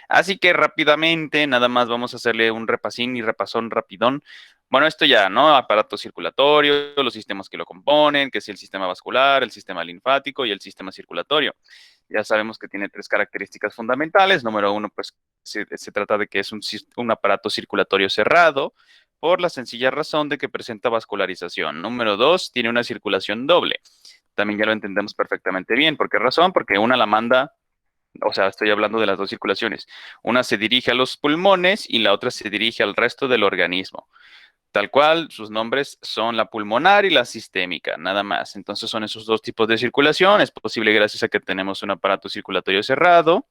Así que rápidamente, nada más vamos a hacerle un repasín y repasón rapidón. Bueno, esto ya, ¿no? Aparato circulatorio, los sistemas que lo componen, que es el sistema vascular, el sistema linfático y el sistema circulatorio. Ya sabemos que tiene tres características fundamentales. Número uno, pues se trata de que es un aparato circulatorio cerrado por la sencilla razón de que presenta vascularización. Número dos, tiene una circulación doble. También ya lo entendemos perfectamente bien. ¿Por qué razón? Porque una la manda, o sea, estoy hablando de las dos circulaciones. Una se dirige a los pulmones y la otra se dirige al resto del organismo. Tal cual, sus nombres son la pulmonar y la sistémica, nada más. Entonces son esos dos tipos de circulación. Es posible gracias a que tenemos un aparato circulatorio cerrado.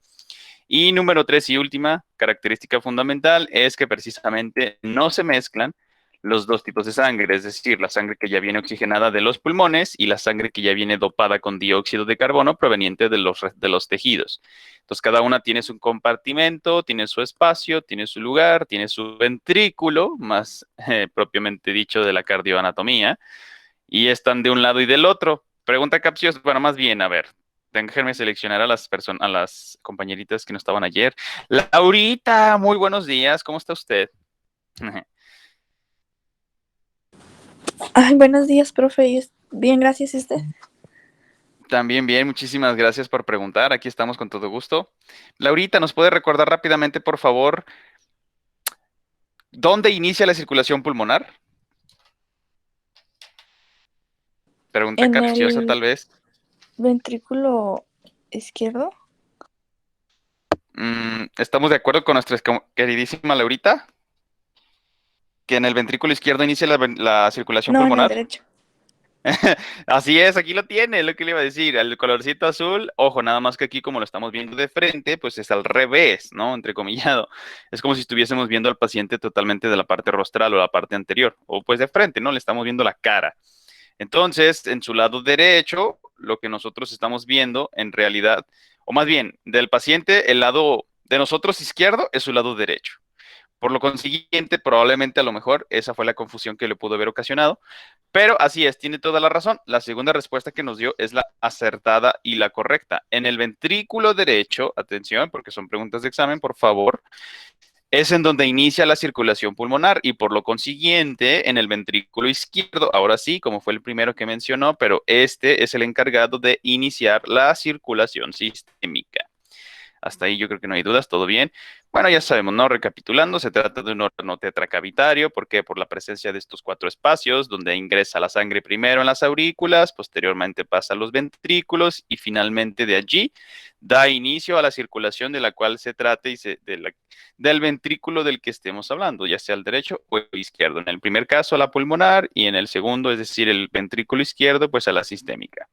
Y número tres y última característica fundamental es que precisamente no se mezclan los dos tipos de sangre, es decir, la sangre que ya viene oxigenada de los pulmones y la sangre que ya viene dopada con dióxido de carbono proveniente de los tejidos. Entonces, cada una tiene su compartimento, tiene su espacio, tiene su lugar, tiene su ventrículo, más propiamente dicho de la cardioanatomía, y están de un lado y del otro. Pregunta capciosa, bueno, más bien, a ver, déjenme seleccionar a las personas, a las compañeritas que no estaban ayer. Laurita, muy buenos días, ¿cómo está usted? Ay, buenos días, profe. Bien, gracias, ¿y usted? También bien, muchísimas gracias por preguntar. Aquí estamos con todo gusto. Laurita, ¿nos puede recordar rápidamente, por favor, dónde inicia la circulación pulmonar? Pregunta En capciosa, el tal vez. ventrículo izquierdo. ¿Estamos de acuerdo con nuestra queridísima Laurita? Que en el ventrículo izquierdo inicia la circulación No, en el pulmonar. derecho. Así es, aquí lo tiene, es lo que le iba a decir. El colorcito azul, ojo, nada más que aquí como lo estamos viendo de frente, pues es al revés, ¿no? Entrecomillado. Es como si estuviésemos viendo al paciente totalmente de la parte rostral o la parte anterior, o pues de frente, ¿no? Le estamos viendo la cara. Entonces, en su lado derecho, lo que nosotros estamos viendo en realidad, o más bien, del paciente, el lado de nosotros izquierdo es su lado derecho. Por lo consiguiente, probablemente a lo mejor esa fue la confusión que le pudo haber ocasionado, pero así es, tiene toda la razón. La segunda respuesta que nos dio es la acertada y la correcta. En el ventrículo derecho, atención, porque son preguntas de examen, por favor, es en donde inicia la circulación pulmonar y por lo consiguiente en el ventrículo izquierdo, ahora sí, como fue el primero que mencionó, pero este es el encargado de iniciar la circulación sistémica. Hasta ahí yo creo que no hay dudas, todo bien. Bueno, ya sabemos, ¿no? Recapitulando, se trata de un órgano tetracavitario, ¿por qué? Por la presencia de estos cuatro espacios, donde ingresa la sangre primero en las aurículas, posteriormente pasa a los ventrículos y finalmente de allí da inicio a la circulación de la cual se trate del ventrículo del que estemos hablando, ya sea el derecho o el izquierdo. En el primer caso, a la pulmonar y en el segundo, es decir, el ventrículo izquierdo, pues a la sistémica.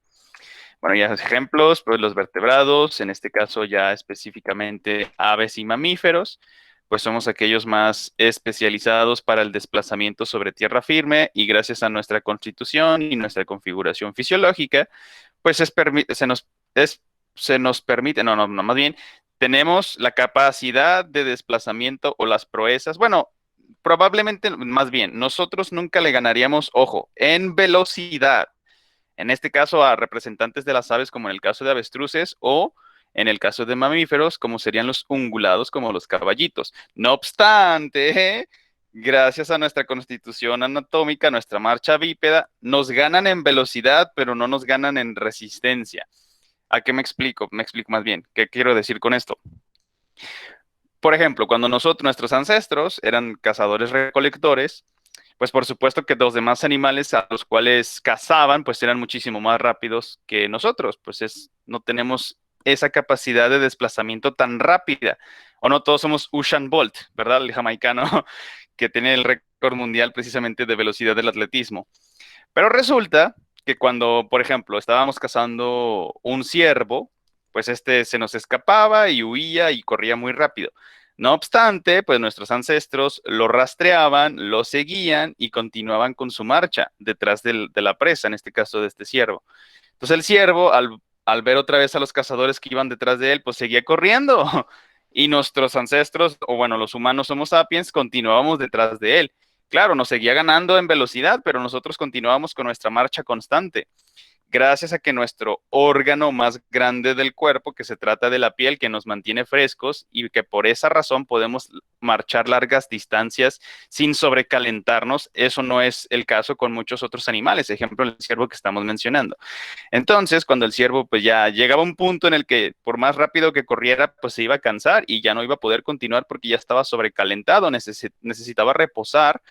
Bueno, ya ejemplos, pues los vertebrados, en este caso ya específicamente aves y mamíferos, pues somos aquellos más especializados para el desplazamiento sobre tierra firme y gracias a nuestra constitución y nuestra configuración fisiológica, pues se nos permite, no, más bien, tenemos la capacidad de desplazamiento o las proezas, bueno, probablemente más bien, nosotros nunca le ganaríamos, ojo, en velocidad en este caso a representantes de las aves, como en el caso de avestruces, o en el caso de mamíferos, como serían los ungulados, como los caballitos. No obstante, gracias a nuestra constitución anatómica, nuestra marcha bípeda, nos ganan en velocidad, pero no nos ganan en resistencia. ¿A qué me explico? Me explico más bien. ¿Qué quiero decir con esto? Por ejemplo, cuando nuestros ancestros eran cazadores recolectores, pues por supuesto que los demás animales a los cuales cazaban, pues eran muchísimo más rápidos que nosotros, no tenemos esa capacidad de desplazamiento tan rápida. O no todos somos Usain Bolt, ¿verdad? El jamaicano que tiene el récord mundial precisamente de velocidad del atletismo. Pero resulta que cuando, por ejemplo, estábamos cazando un ciervo, pues este se nos escapaba y huía y corría muy rápido. No obstante, pues nuestros ancestros lo rastreaban, lo seguían y continuaban con su marcha detrás de la presa, en este caso de este ciervo. Entonces el ciervo, al ver otra vez a los cazadores que iban detrás de él, pues seguía corriendo. Y nuestros ancestros, o bueno, los humanos Homo sapiens, continuábamos detrás de él. Claro, nos seguía ganando en velocidad, pero nosotros continuábamos con nuestra marcha constante. gracias a que nuestro órgano más grande del cuerpo, que se trata de la piel, que nos mantiene frescos y que por esa razón podemos marchar largas distancias sin sobrecalentarnos. Eso no es el caso con muchos otros animales, ejemplo, el ciervo que estamos mencionando. Entonces, cuando el ciervo pues ya llegaba a un punto en el que por más rápido que corriera, pues se iba a cansar y ya no iba a poder continuar porque ya estaba sobrecalentado, necesitaba reposar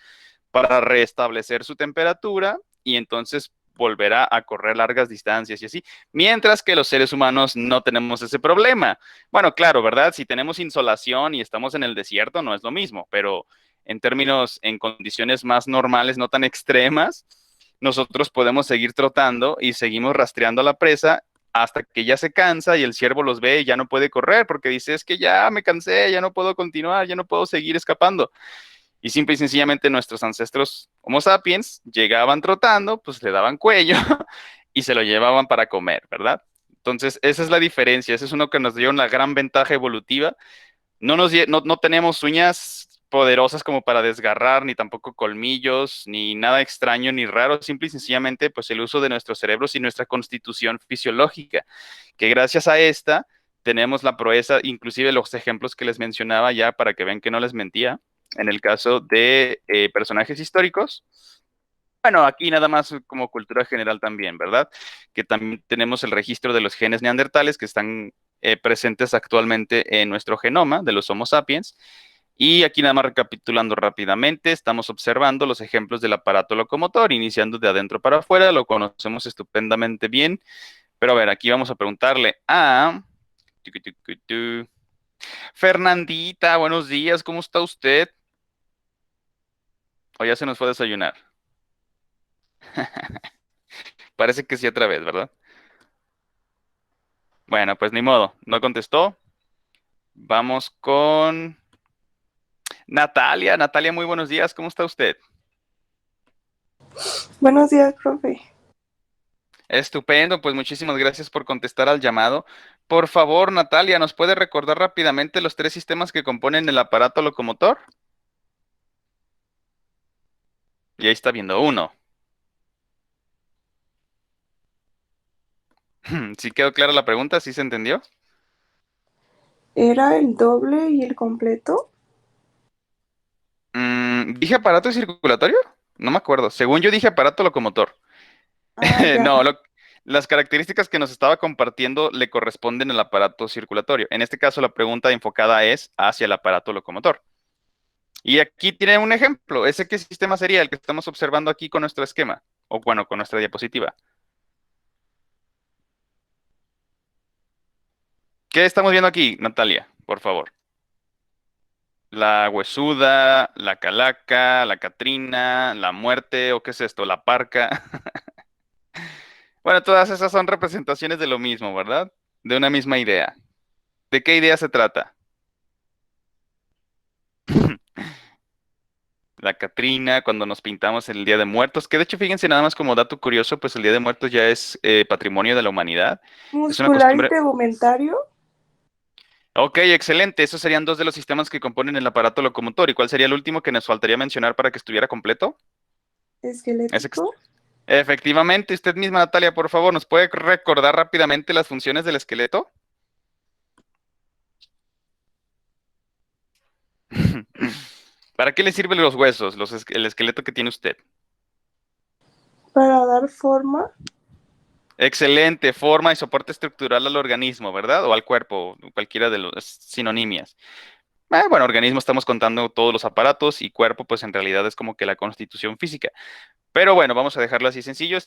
para restablecer su temperatura y entonces volverá a correr largas distancias y así, mientras que los seres humanos no tenemos ese problema. Bueno, claro, ¿verdad? Si tenemos insolación y estamos en el desierto, no es lo mismo, pero en términos, en condiciones más normales, no tan extremas, nosotros podemos seguir trotando y seguimos rastreando a la presa hasta que ya se cansa y el ciervo los ve y ya no puede correr porque dice, es que ya me cansé, ya no puedo continuar, ya no puedo seguir escapando. Y simple y sencillamente nuestros ancestros Homo sapiens llegaban trotando, pues le daban cuello y se lo llevaban para comer, ¿verdad? Entonces, esa es la diferencia, esa es uno que nos dio una gran ventaja evolutiva. No tenemos uñas poderosas como para desgarrar, ni tampoco colmillos, ni nada extraño ni raro, simple y sencillamente pues el uso de nuestros cerebros y nuestra constitución fisiológica, que gracias a esta tenemos la proeza, inclusive los ejemplos que les mencionaba ya para que vean que no les mentía, en el caso de personajes históricos. Bueno, aquí nada más como cultura general también, ¿verdad? Que también tenemos el registro de los genes neandertales que están presentes actualmente en nuestro genoma de los Homo sapiens. Y aquí nada más recapitulando rápidamente, estamos observando los ejemplos del aparato locomotor, iniciando de adentro para afuera, lo conocemos estupendamente bien. Pero a ver, aquí vamos a preguntarle a tucu, tucu, tu. Fernandita, buenos días, ¿cómo está usted? O ya se nos fue a desayunar. Parece que sí otra vez, ¿verdad? Bueno, pues ni modo, no contestó. Vamos con Natalia. Natalia, muy buenos días, ¿cómo está usted? Buenos días, profe. Estupendo, pues muchísimas gracias por contestar al llamado. Por favor, Natalia, ¿nos puede recordar rápidamente los tres sistemas que componen el aparato locomotor? Y ahí está viendo uno. ¿Sí quedó clara la pregunta? ¿Sí se entendió? ¿Era el doble y el completo? ¿Dije aparato circulatorio? No me acuerdo. Según yo dije aparato locomotor. Ah, ya. No, las características que nos estaba compartiendo le corresponden al aparato circulatorio. En este caso, la pregunta enfocada es hacia el aparato locomotor. Y aquí tiene un ejemplo. ¿Ese qué sistema sería el que estamos observando aquí con nuestro esquema? O bueno, con nuestra diapositiva. ¿Qué estamos viendo aquí, Natalia? Por favor. La huesuda, la calaca, la catrina, la muerte, ¿o qué es esto? La parca. Bueno, todas esas son representaciones de lo mismo, ¿verdad? De una misma idea. ¿De qué idea se trata? La Catrina, cuando nos pintamos el Día de Muertos, que de hecho, fíjense, nada más como dato curioso, pues el Día de Muertos ya es patrimonio de la humanidad. Es una ¿Muscular y costumbre. tegumentario? Ok, excelente. Esos serían dos de los sistemas que componen el aparato locomotor. ¿Y cuál sería el último que nos faltaría mencionar para que estuviera completo? Es ex- ¿Esquelético? Efectivamente, usted misma, Natalia, por favor, ¿nos puede recordar rápidamente las funciones del esqueleto? ¿Para qué le sirven los huesos, el esqueleto que tiene usted? Para dar forma. Excelente, forma y soporte estructural al organismo, ¿verdad? O al cuerpo, cualquiera de las sinonimias. Bueno, organismo estamos contando todos los aparatos y cuerpo, pues en realidad es como que la constitución física. Pero bueno, vamos a dejarlo así sencillo.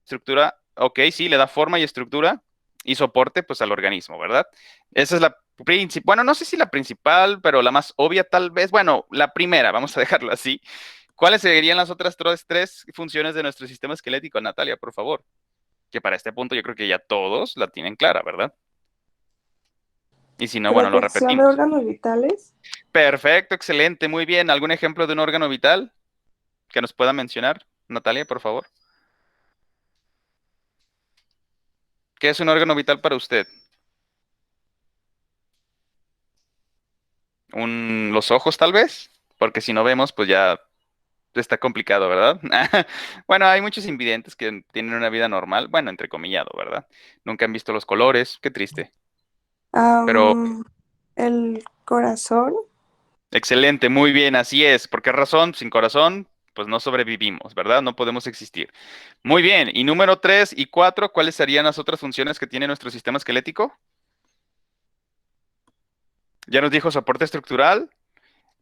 Estructura, ok, sí, le da forma y estructura y soporte, pues al organismo, ¿verdad? Esa es la principal, bueno, no sé si la principal, pero la más obvia tal vez. Bueno, la primera, vamos a dejarlo así. ¿Cuáles serían las otras tres funciones de nuestro sistema esquelético, Natalia, por favor? Que para este punto yo creo que ya todos la tienen clara, ¿verdad? Y si no, bueno, lo Protección de repetimos. órganos vitales. Perfecto, excelente, muy bien. ¿Algún ejemplo de un órgano vital que nos pueda mencionar, Natalia, por favor? ¿Qué es un órgano vital para usted? Los ojos, tal vez, porque si no vemos, pues ya está complicado, ¿verdad? Bueno, hay muchos invidentes que tienen una vida normal, bueno, entrecomillado, ¿verdad? Nunca han visto los colores, qué triste. Pero Am, el corazón. excelente, muy bien, así es. ¿Por qué razón? Sin corazón, pues no sobrevivimos, ¿verdad? No podemos existir. Muy bien, y número 3 y 4, ¿cuáles serían las otras funciones que tiene nuestro sistema esquelético? Ya nos dijo soporte estructural,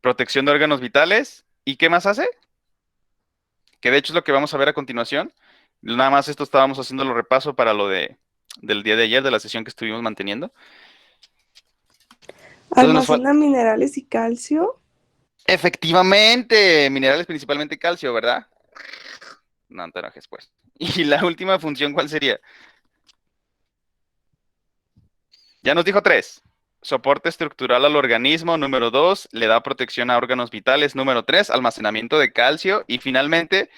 protección de órganos vitales, ¿y qué más hace? Que de hecho es lo que vamos a ver a continuación. Nada más esto estábamos haciendo el repaso para lo del día de ayer, de la sesión que estuvimos manteniendo. Entonces nos falta, Almacena minerales y calcio. efectivamente, minerales principalmente calcio, ¿verdad? No te enojes, pues. Y la última función, ¿cuál sería? Ya nos dijo 3. Soporte estructural al organismo. Número 2, le da protección a órganos vitales. Número 3, almacenamiento de calcio. Y finalmente,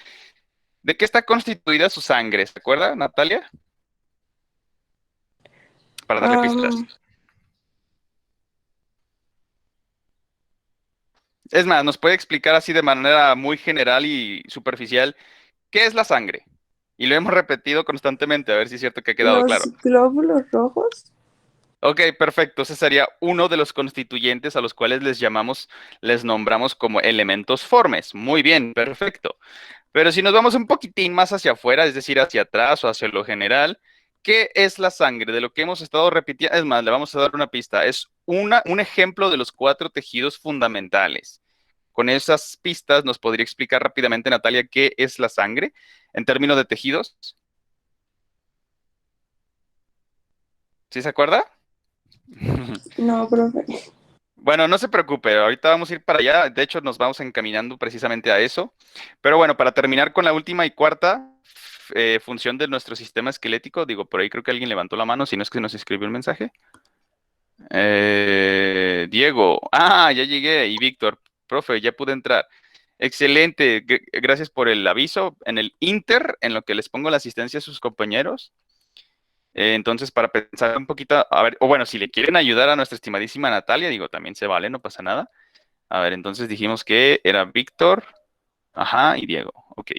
¿de qué está constituida su sangre? ¿Se acuerda, Natalia? Para darle pistas. Am, Es más, nos puede explicar así de manera muy general y superficial qué es la sangre. Y lo hemos repetido constantemente, a ver si es cierto que ha quedado los claro. glóbulos rojos. Ok, perfecto. Ese sería uno de los constituyentes a los cuales les nombramos como elementos formes. Muy bien, perfecto. Pero si nos vamos un poquitín más hacia afuera, es decir, hacia atrás o hacia lo general, ¿qué es la sangre? De lo que hemos estado repitiendo, es más, le vamos a dar una pista. Es un ejemplo de los 4 tejidos fundamentales. Con esas pistas nos podría explicar rápidamente, Natalia, qué es la sangre en términos de tejidos. ¿Sí se acuerda? No, profe. Bueno, no se preocupe, ahorita vamos a ir para allá. De hecho, nos vamos encaminando precisamente a eso. Pero bueno, para terminar con la última y cuarta función de nuestro sistema esquelético, digo, por ahí creo que alguien levantó la mano, si no es que nos escribió un mensaje. Diego, ya llegué. Y Víctor, profe, ya pude entrar. Excelente, gracias por el aviso. En el Inter, en lo que les pongo la asistencia a sus compañeros. Entonces, para pensar un poquito, a ver, o bueno, si le quieren ayudar a nuestra estimadísima Natalia, digo, también se vale, no pasa nada. A ver, entonces dijimos que era Víctor, ajá, y Diego. Ok,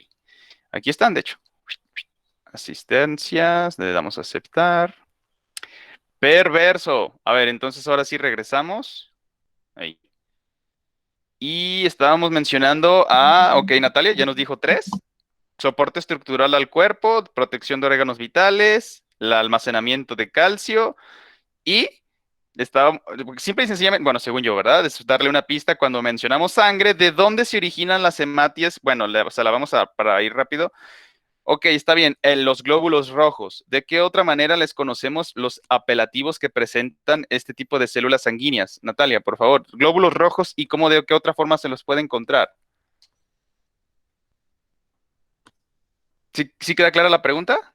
aquí están, de hecho. Asistencias, le damos a aceptar. Perverso. A ver, entonces ahora sí regresamos. Ahí. Y estábamos mencionando ok, Natalia, ya nos dijo 3. Soporte estructural al cuerpo, protección de órganos vitales, el almacenamiento de calcio y estaba, simple y sencillamente, bueno, según yo, ¿verdad? Es darle una pista cuando mencionamos sangre, ¿de dónde se originan las hematias? Bueno, se la vamos a, para ir rápido. Ok, está bien. Los glóbulos rojos. ¿De qué otra manera les conocemos los apelativos que presentan este tipo de células sanguíneas? Natalia, por favor, glóbulos rojos y cómo de qué otra forma se los puede encontrar. ¿Sí queda clara la pregunta?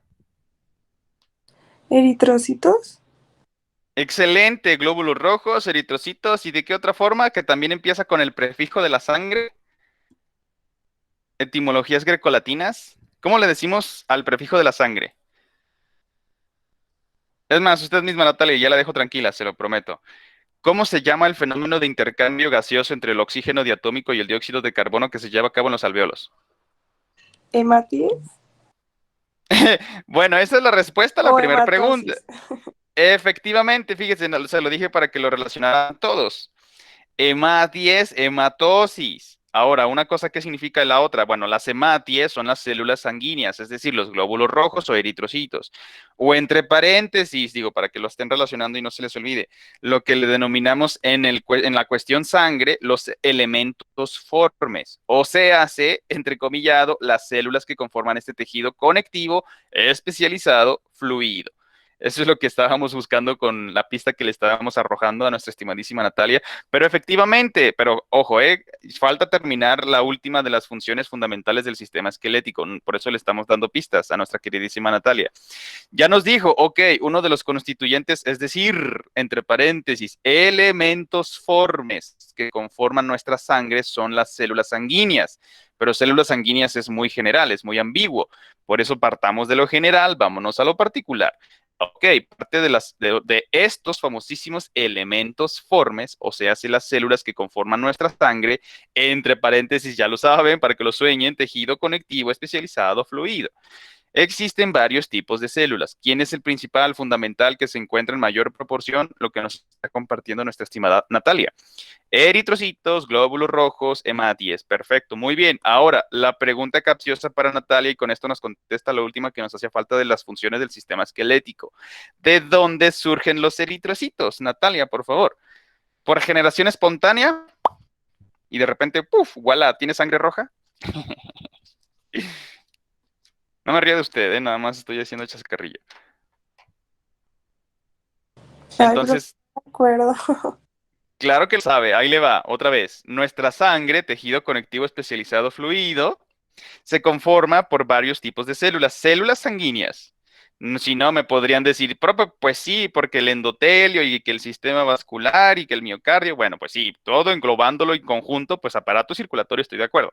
Eritrocitos. Excelente, glóbulos rojos, eritrocitos y de qué otra forma que también empieza con el prefijo de la sangre. Etimologías grecolatinas. ¿Cómo le decimos al prefijo de la sangre? Es más, usted misma, Natalia, ya la dejo tranquila, se lo prometo. ¿Cómo se llama el fenómeno de intercambio gaseoso entre el oxígeno diatómico y el dióxido de carbono que se lleva a cabo en los alvéolos? Hematíes Bueno, esa es la respuesta a la o primera pregunta. hematosis. Efectivamente, fíjese, se lo dije para que lo relacionaran todos. Hematies, hematosis. Ahora, una cosa, ¿qué significa la otra? Bueno, las hematies son las células sanguíneas, es decir, los glóbulos rojos o eritrocitos. O entre paréntesis, digo, para que lo estén relacionando y no se les olvide, lo que le denominamos en la cuestión sangre, los elementos formes. O sea, entrecomillado, las células que conforman este tejido conectivo especializado fluido. Eso es lo que estábamos buscando con la pista que le estábamos arrojando a nuestra estimadísima Natalia. Pero efectivamente, pero ojo, falta terminar la última de las funciones fundamentales del sistema esquelético. Por eso le estamos dando pistas a nuestra queridísima Natalia. Ya nos dijo, ok, uno de los constituyentes, es decir, entre paréntesis, elementos formes que conforman nuestra sangre son las células sanguíneas. Pero células sanguíneas es muy general, es muy ambiguo. Por eso partamos de lo general, vámonos a lo particular. Ok, parte de estos famosísimos elementos formes, o sea, si las células que conforman nuestra sangre, entre paréntesis, ya lo saben, para que lo sueñen, tejido conectivo especializado fluido. Existen varios tipos de células. ¿Quién es el principal, fundamental, que se encuentra en mayor proporción? Lo que nos está compartiendo nuestra estimada Natalia. Eritrocitos, glóbulos rojos, hematíes. Perfecto, muy bien. Ahora, la pregunta capciosa para Natalia, y con esto nos contesta la última que nos hacía falta de las funciones del sistema esquelético. ¿De dónde surgen los eritrocitos? Natalia, por favor. ¿Por generación espontánea? Y de repente, ¡puf! ¡Voilà! ¿Tiene sangre roja? No me río de usted, ¿eh? Nada más estoy haciendo chascarrillo. Ay, profe, Entonces, no me acuerdo. claro que lo sabe, ahí le va, otra vez. Nuestra sangre, tejido conectivo especializado fluido, se conforma por varios tipos de células. Células sanguíneas. Si no, me podrían decir, "Profe, pues sí, porque el endotelio y que el sistema vascular y que el miocardio, bueno, pues sí, todo englobándolo en conjunto, pues aparato circulatorio, estoy de acuerdo.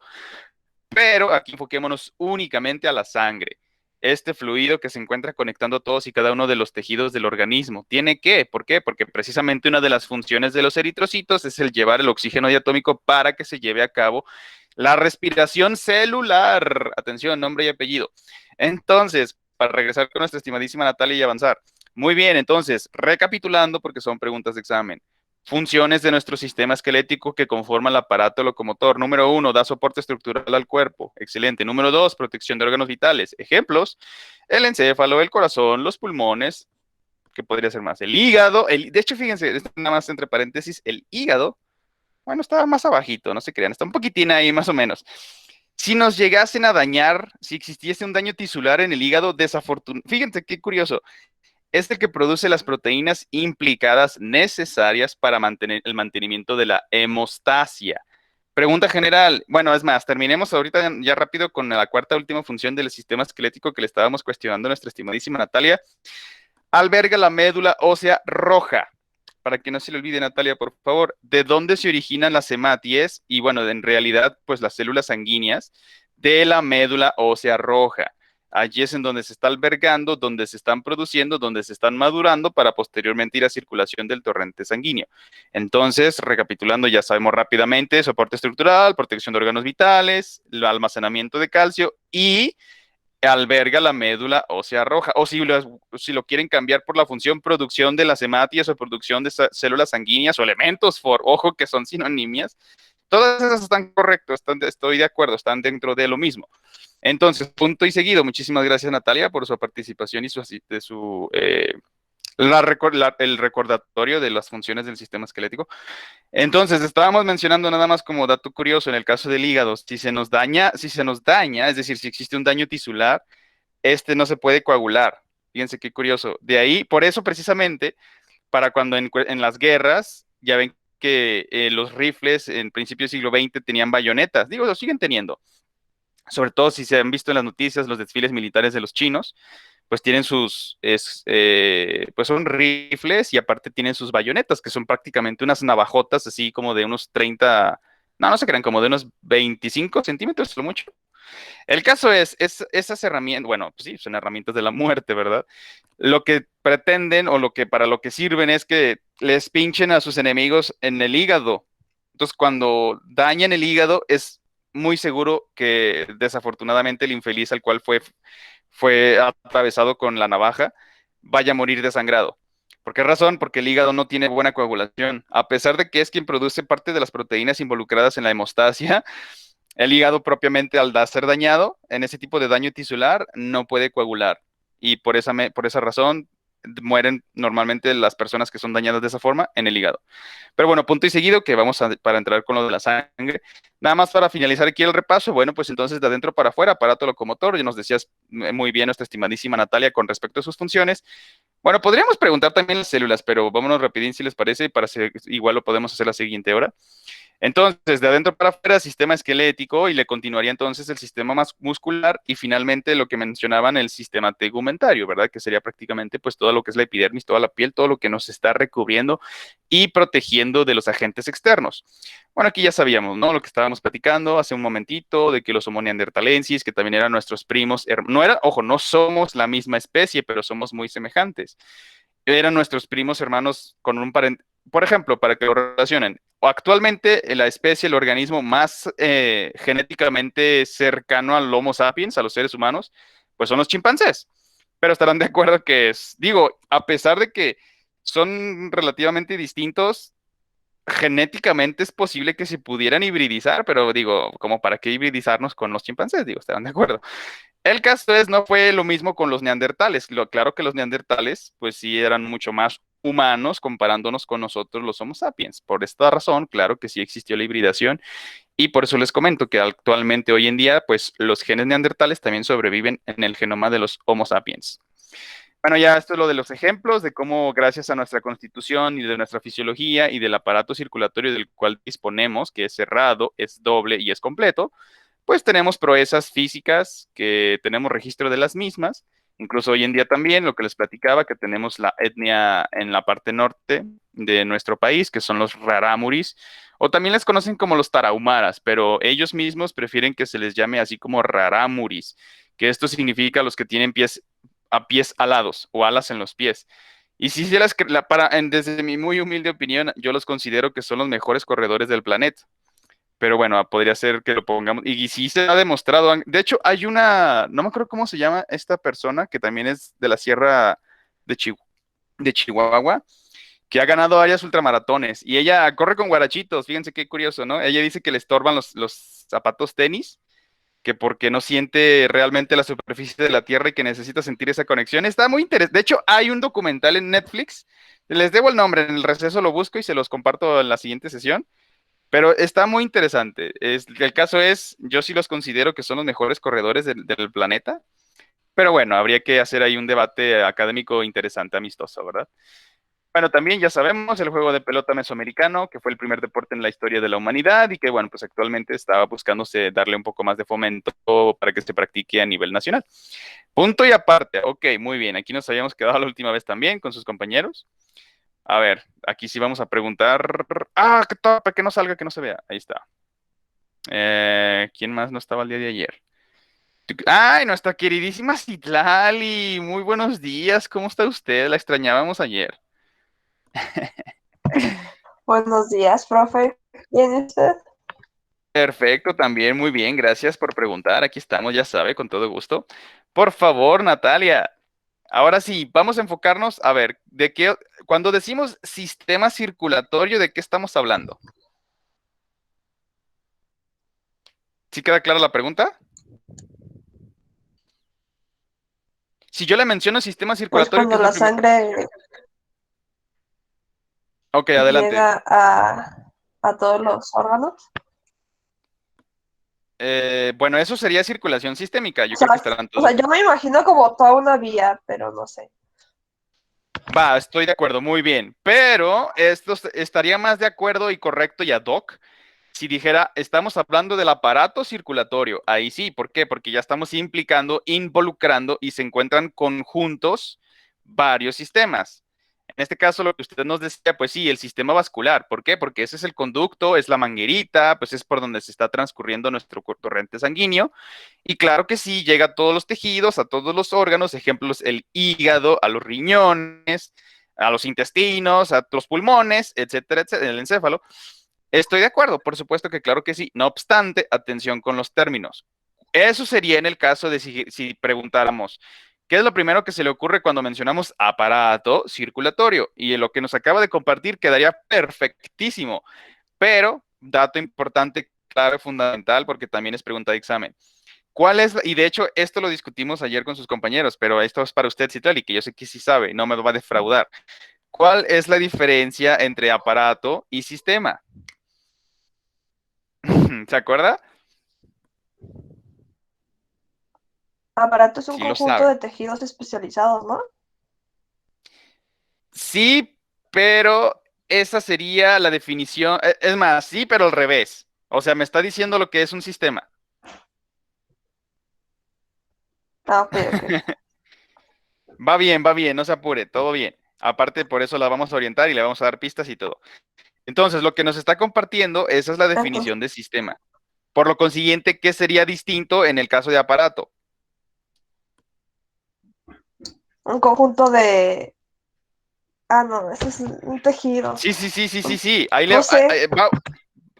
Pero aquí enfoquémonos únicamente a la sangre. Este fluido que se encuentra conectando todos y cada uno de los tejidos del organismo. ¿Tiene qué? ¿Por qué? Porque precisamente una de las funciones de los eritrocitos es el llevar el oxígeno diatómico para que se lleve a cabo la respiración celular. Atención, nombre y apellido. Entonces, para regresar con nuestra estimadísima Natalia y avanzar. Muy bien, entonces, recapitulando, porque son preguntas de examen. Funciones de nuestro sistema esquelético que conforman el aparato locomotor. Número uno, da soporte estructural al cuerpo. Excelente. Número dos, protección de órganos vitales. Ejemplos, el encéfalo, el corazón, los pulmones, ¿qué podría ser más? El hígado. De hecho, fíjense, nada más entre paréntesis, el hígado, bueno, estaba más abajito, no se crean, está un poquitín ahí más o menos. Si nos llegasen a dañar, si existiese un daño tisular en el hígado, fíjense qué curioso, es el que produce las proteínas implicadas necesarias para mantener el mantenimiento de la hemostasia. Pregunta general. Bueno, es más, terminemos ahorita ya rápido con la cuarta última función del sistema esquelético que le estábamos cuestionando a nuestra estimadísima Natalia. Alberga la médula ósea roja. Para que no se le olvide, Natalia, por favor, ¿de dónde se originan las hematies? Y bueno, en realidad, pues las células sanguíneas de la médula ósea roja. Allí es en donde se está albergando, donde se están produciendo, donde se están madurando para posteriormente ir a circulación del torrente sanguíneo. Entonces, recapitulando, ya sabemos rápidamente, soporte estructural, protección de órganos vitales, el almacenamiento de calcio y alberga la médula ósea roja. O si lo quieren cambiar por la función producción de las hematías o producción de células sanguíneas o elementos ojo, que son sinonimias, todas esas están correctas, estoy de acuerdo, están dentro de lo mismo. Entonces, punto y seguido, muchísimas gracias Natalia por su participación y el recordatorio de las funciones del sistema esquelético. Entonces, estábamos mencionando nada más como dato curioso en el caso del hígado, si se nos daña, es decir, si existe un daño tisular, este no se puede coagular. Fíjense qué curioso. De ahí, por eso precisamente, para cuando en las guerras, ya ven que los rifles en principio del siglo XX tenían bayonetas, digo, lo siguen teniendo, sobre todo si se han visto en las noticias los desfiles militares de los chinos, pues tienen pues son rifles y aparte tienen sus bayonetas, que son prácticamente unas navajotas así como de unos 30, no se crean, como de unos 25 centímetros, lo mucho. El caso es esas herramientas, bueno, pues sí, son herramientas de la muerte, ¿verdad? Lo que pretenden o para lo que sirven es que les pinchen a sus enemigos en el hígado. Entonces, cuando dañan el hígado, es muy seguro que desafortunadamente el infeliz al cual fue atravesado con la navaja vaya a morir desangrado. ¿Por qué razón? Porque el hígado no tiene buena coagulación. A pesar de que es quien produce parte de las proteínas involucradas en la hemostasia, el hígado propiamente al ser dañado, en ese tipo de daño tisular, no puede coagular. Y por esa razón mueren normalmente las personas que son dañadas de esa forma en el hígado. Pero bueno, punto y seguido, que para entrar con lo de la sangre. Nada más para finalizar aquí el repaso, bueno, pues entonces de adentro para afuera, aparato locomotor, ya nos decías muy bien nuestra estimadísima Natalia con respecto a sus funciones. Bueno, podríamos preguntar también las células, pero vámonos rapidín si les parece, igual lo podemos hacer la siguiente hora. Entonces, de adentro para afuera, sistema esquelético, y le continuaría entonces el sistema más muscular, y finalmente lo que mencionaban, el sistema tegumentario, ¿verdad? Que sería prácticamente pues todo lo que es la epidermis, toda la piel, todo lo que nos está recubriendo y protegiendo de los agentes externos. Bueno, aquí ya sabíamos, ¿no? Lo que estábamos platicando hace un momentito, de que los Homo neanderthalensis, que también eran nuestros primos, no era, ojo, no somos la misma especie, pero somos muy semejantes. Eran nuestros primos hermanos con un parente. Por ejemplo, para que lo relacionen, actualmente la especie, el organismo más genéticamente cercano al Homo sapiens, a los seres humanos, pues son los chimpancés. Pero estarán de acuerdo que es, digo, a pesar de que son relativamente distintos, genéticamente es posible que se pudieran hibridizar, pero digo, como para qué hibridizarnos con los chimpancés, digo, estarán de acuerdo. El caso es, no fue lo mismo con los neandertales. Claro que los neandertales, pues sí eran mucho más humanos comparándonos con nosotros los Homo sapiens. Por esta razón, claro que sí existió la hibridación, y por eso les comento que actualmente, hoy en día, pues los genes neandertales también sobreviven en el genoma de los Homo sapiens. Bueno, ya esto es lo de los ejemplos de cómo gracias a nuestra constitución y de nuestra fisiología y del aparato circulatorio del cual disponemos, que es cerrado, es doble y es completo, pues tenemos proezas físicas que tenemos registro de las mismas. Incluso hoy en día también, lo que les platicaba, que tenemos la etnia en la parte norte de nuestro país, que son los rarámuris, o también les conocen como los tarahumaras, pero ellos mismos prefieren que se les llame así como rarámuris, que esto significa los que tienen pies alados o alas en los pies. Y sí, desde mi muy humilde opinión, yo los considero que son los mejores corredores del planeta. Pero bueno, podría ser que lo pongamos. Y sí se ha demostrado. De hecho, hay no me acuerdo cómo se llama esta persona, que también es de la Sierra de, de Chihuahua, que ha ganado varias ultramaratones. Y ella corre con guarachitos. Fíjense qué curioso, ¿no? Ella dice que le estorban los zapatos tenis, que porque no siente realmente la superficie de la Tierra y que necesita sentir esa conexión. Está muy interesante. De hecho, hay un documental en Netflix. Les debo el nombre, en el receso lo busco y se los comparto en la siguiente sesión, pero está muy interesante. El caso es, yo sí los considero que son los mejores corredores del planeta, pero bueno, habría que hacer ahí un debate académico interesante, amistoso, ¿verdad? Bueno, también ya sabemos el juego de pelota mesoamericano, que fue el primer deporte en la historia de la humanidad y que, bueno, pues actualmente estaba buscándose darle un poco más de fomento para que se practique a nivel nacional. Punto y aparte. Ok, muy bien. Aquí nos habíamos quedado la última vez también con sus compañeros. A ver, aquí sí vamos a preguntar. Ah, que para que no salga, que no se vea. Ahí está. ¿Quién más no estaba el día de ayer? Ay, nuestra queridísima Citlali. Muy buenos días. ¿Cómo está usted? La extrañábamos ayer. Buenos días, profe. ¿Bien usted? Perfecto, también muy bien. Gracias por preguntar. Aquí estamos, ya sabe, con todo gusto. Por favor, Natalia. Ahora sí, vamos a enfocarnos. A ver, cuando decimos sistema circulatorio, ¿de qué estamos hablando? ¿Sí queda clara la pregunta? Si yo le menciono sistema Pues circulatorio, ¿qué cuando es lo la primero? sangre Ok, adelante. llega a todos los órganos. Bueno, eso sería circulación sistémica. Yo O sea, creo que estarán o sea, todos. yo me imagino como toda una vía, pero no sé. Va, estoy de acuerdo, muy bien. Pero esto estaría más de acuerdo y correcto y ad hoc si dijera, estamos hablando del aparato circulatorio. Ahí sí, ¿por qué? Porque ya estamos involucrando y se encuentran conjuntos varios sistemas. En este caso, lo que usted nos decía, pues sí, el sistema vascular. ¿Por qué? Porque ese es el conducto, es la manguerita, pues es por donde se está transcurriendo nuestro torrente sanguíneo. Y claro que sí, llega a todos los tejidos, a todos los órganos, ejemplos, el hígado, a los riñones, a los intestinos, a los pulmones, etcétera, etcétera, el encéfalo. Estoy de acuerdo, por supuesto que claro que sí. No obstante, atención con los términos. Eso sería en el caso de si preguntáramos, ¿qué es lo primero que se le ocurre cuando mencionamos aparato circulatorio? Y en lo que nos acaba de compartir quedaría perfectísimo. Pero, dato importante, clave, fundamental, porque también es pregunta de examen. Y de hecho, esto lo discutimos ayer con sus compañeros, pero esto es para usted, Citlali, que yo sé que sí sabe, no me va a defraudar. ¿Cuál es la diferencia entre aparato y sistema? ¿Se acuerda? Aparato es un Sí lo conjunto sabe. de tejidos especializados, ¿no? Sí, pero esa sería la definición. Es más, sí, pero al revés. O sea, me está diciendo lo que es un sistema. Ah, ok, ok. Va bien, no se apure, todo bien. Aparte, por eso la vamos a orientar y le vamos a dar pistas y todo. Entonces, lo que nos está compartiendo, esa es la Entonces, definición de sistema. Por lo consiguiente, ¿qué sería distinto en el caso de aparato? un conjunto de... Ah, no, ese es un tejido. Sí. Ahí No sé. va.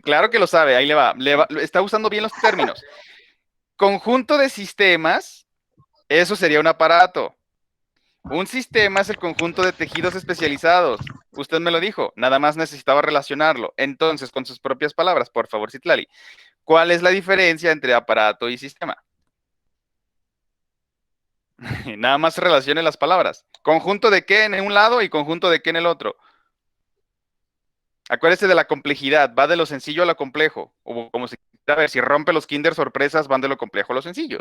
Claro que lo sabe, ahí está usando bien los términos. Conjunto de sistemas, eso sería un aparato. Un sistema es el conjunto de tejidos especializados. Usted me lo dijo, nada más necesitaba relacionarlo. Entonces, con sus propias palabras, por favor, Citlali, ¿cuál es la diferencia entre aparato y sistema? Nada más relacione las palabras. Conjunto de qué en un lado y conjunto de qué en el otro. Acuérdese de la complejidad, va de lo sencillo a lo complejo. O como se quiera ver, si rompe los Kinder sorpresas, van de lo complejo a lo sencillo.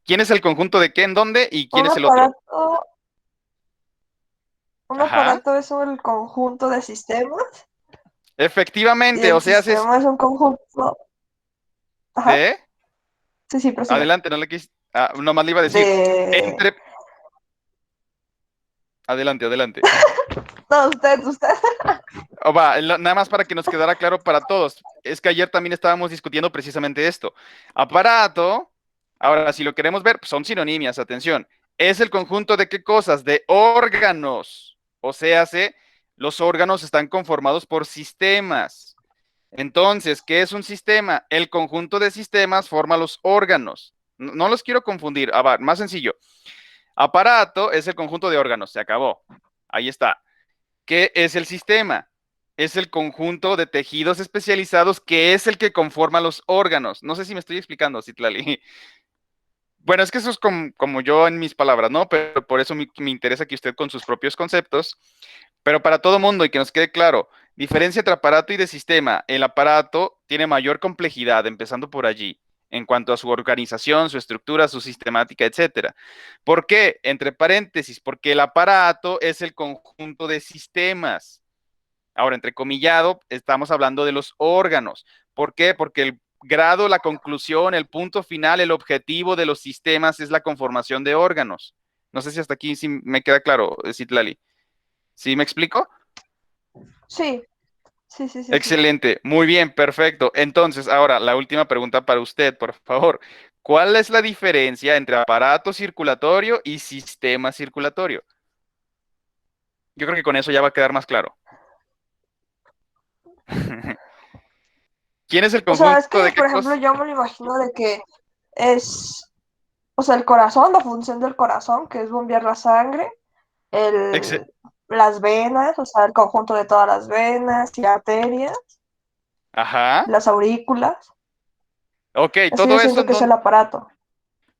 ¿Quién es el conjunto de qué en dónde y quién Un es el otro? aparato, un Ajá. aparato es un conjunto de sistemas y Efectivamente, o el sea, sistema es un conjunto. Ajá. de... Sí, sí, prosiga. Adelante, no le quise... nomás le iba a decir. De... Entre... Adelante. No, usted. Nada más para que nos quedara claro para todos. Es que ayer también estábamos discutiendo precisamente esto. Aparato, ahora si lo queremos ver, pues son sinonimias, atención. Es el conjunto de qué cosas? De órganos. O sea, los órganos están conformados por sistemas. Entonces, ¿qué es un sistema? El conjunto de sistemas forma los órganos. No los quiero confundir. Más sencillo. Aparato es el conjunto de órganos. Se acabó. Ahí está. ¿Qué es el sistema? Es el conjunto de tejidos especializados que es el que conforma los órganos. No sé si me estoy explicando, Citlali. Bueno, es que eso es como yo en mis palabras, ¿no? Pero por eso me interesa que usted con sus propios conceptos, pero para todo mundo y que nos quede claro, diferencia entre aparato y de sistema. El aparato tiene mayor complejidad, empezando por allí, en cuanto a su organización, su estructura, su sistemática, etcétera. ¿Por qué? Entre paréntesis, porque el aparato es el conjunto de sistemas. Ahora, entrecomillado, estamos hablando de los órganos. ¿Por qué? Porque el grado, la conclusión, el punto final, el objetivo de los sistemas es la conformación de órganos. No sé si hasta aquí sí me queda claro, Citlali. ¿Sí me explico? Sí, sí. Excelente, muy bien, perfecto. Entonces, ahora la última pregunta para usted, por favor. ¿Cuál es la diferencia entre aparato circulatorio y sistema circulatorio? Yo creo que con eso ya va a quedar más claro. ¿Quién es el O sea, es conjunto que, de qué por ejemplo, cosas? yo me lo imagino de que es, o sea, el corazón, la función del corazón, que es bombear la sangre, el, las venas, o sea, el conjunto de todas las venas y arterias, Ajá. las aurículas. Ok, Eso yo todo eso siento en que es el donde... aparato.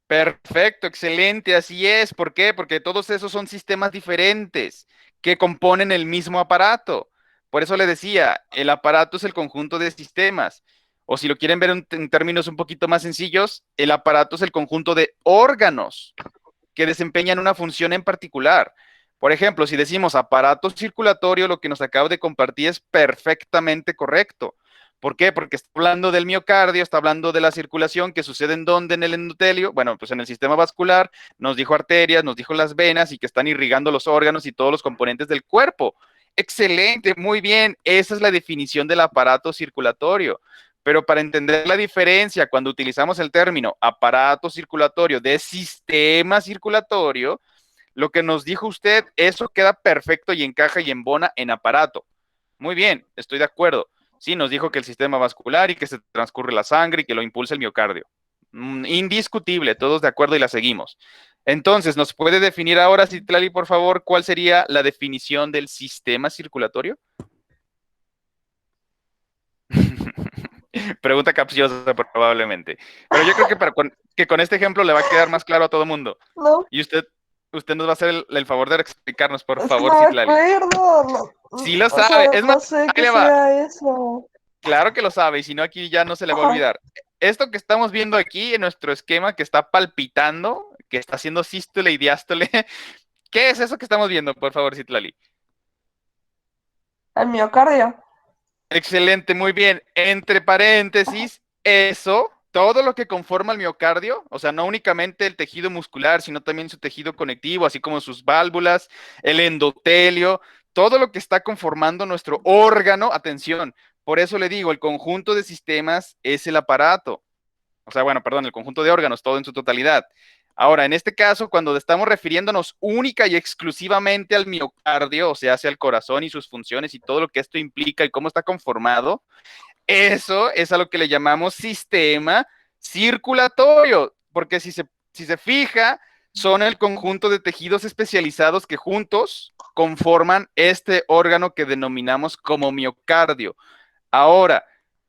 Perfecto, excelente, así es. ¿Por qué? Porque todos esos son sistemas diferentes que componen el mismo aparato. Por eso le decía, el aparato es el conjunto de sistemas. O si lo quieren ver en términos un poquito más sencillos, el aparato es el conjunto de órganos que desempeñan una función en particular. Por ejemplo, si decimos aparato circulatorio, lo que nos acaba de compartir es perfectamente correcto. ¿Por qué? Porque está hablando del miocardio, está hablando de la circulación que sucede en dónde, en el endotelio, bueno, pues en el sistema vascular, nos dijo arterias, nos dijo las venas y que están irrigando los órganos y todos los componentes del cuerpo. Excelente, muy bien, esa es la definición del aparato circulatorio. Pero para entender la diferencia cuando utilizamos el término aparato circulatorio de sistema circulatorio, lo que nos dijo usted, eso queda perfecto y encaja y embona en aparato. Muy bien, estoy de acuerdo. Sí, nos dijo que el sistema vascular y que se transcurre la sangre y que lo impulsa el miocardio. Indiscutible, todos de acuerdo y la seguimos. Entonces, ¿nos puede definir ahora, Citlali, por favor, cuál sería la definición del sistema circulatorio? Pregunta capciosa probablemente. Pero yo creo que, que con este ejemplo le va a quedar más claro a todo mundo. No, Y usted nos va a hacer el favor de explicarnos, por es que favor, no me Citlali. acuerdo. No, Sí lo o sabe. sea, Es más, no sé ahí qué le va. sea eso. Claro que lo sabe, y si no, aquí ya no se le va a Ajá. olvidar. Esto que estamos viendo aquí en nuestro esquema que está palpitando, que está haciendo sístole y diástole, ¿qué es eso que estamos viendo, por favor, Citlali? el miocardio. Excelente, muy bien. Entre paréntesis, eso, todo lo que conforma el miocardio, o sea, no únicamente el tejido muscular, sino también su tejido conectivo, así como sus válvulas, el endotelio, todo lo que está conformando nuestro órgano, atención, por eso le digo, el conjunto de sistemas es el aparato. O sea, bueno, perdón, el conjunto de órganos, todo en su totalidad. Ahora, en este caso, cuando estamos refiriéndonos única y exclusivamente al miocardio, o sea, hacia el corazón y sus funciones y todo lo que esto implica y cómo está conformado, eso es a lo que le llamamos sistema circulatorio, porque si se fija, son el conjunto de tejidos especializados que juntos conforman este órgano que denominamos como miocardio. Ahora,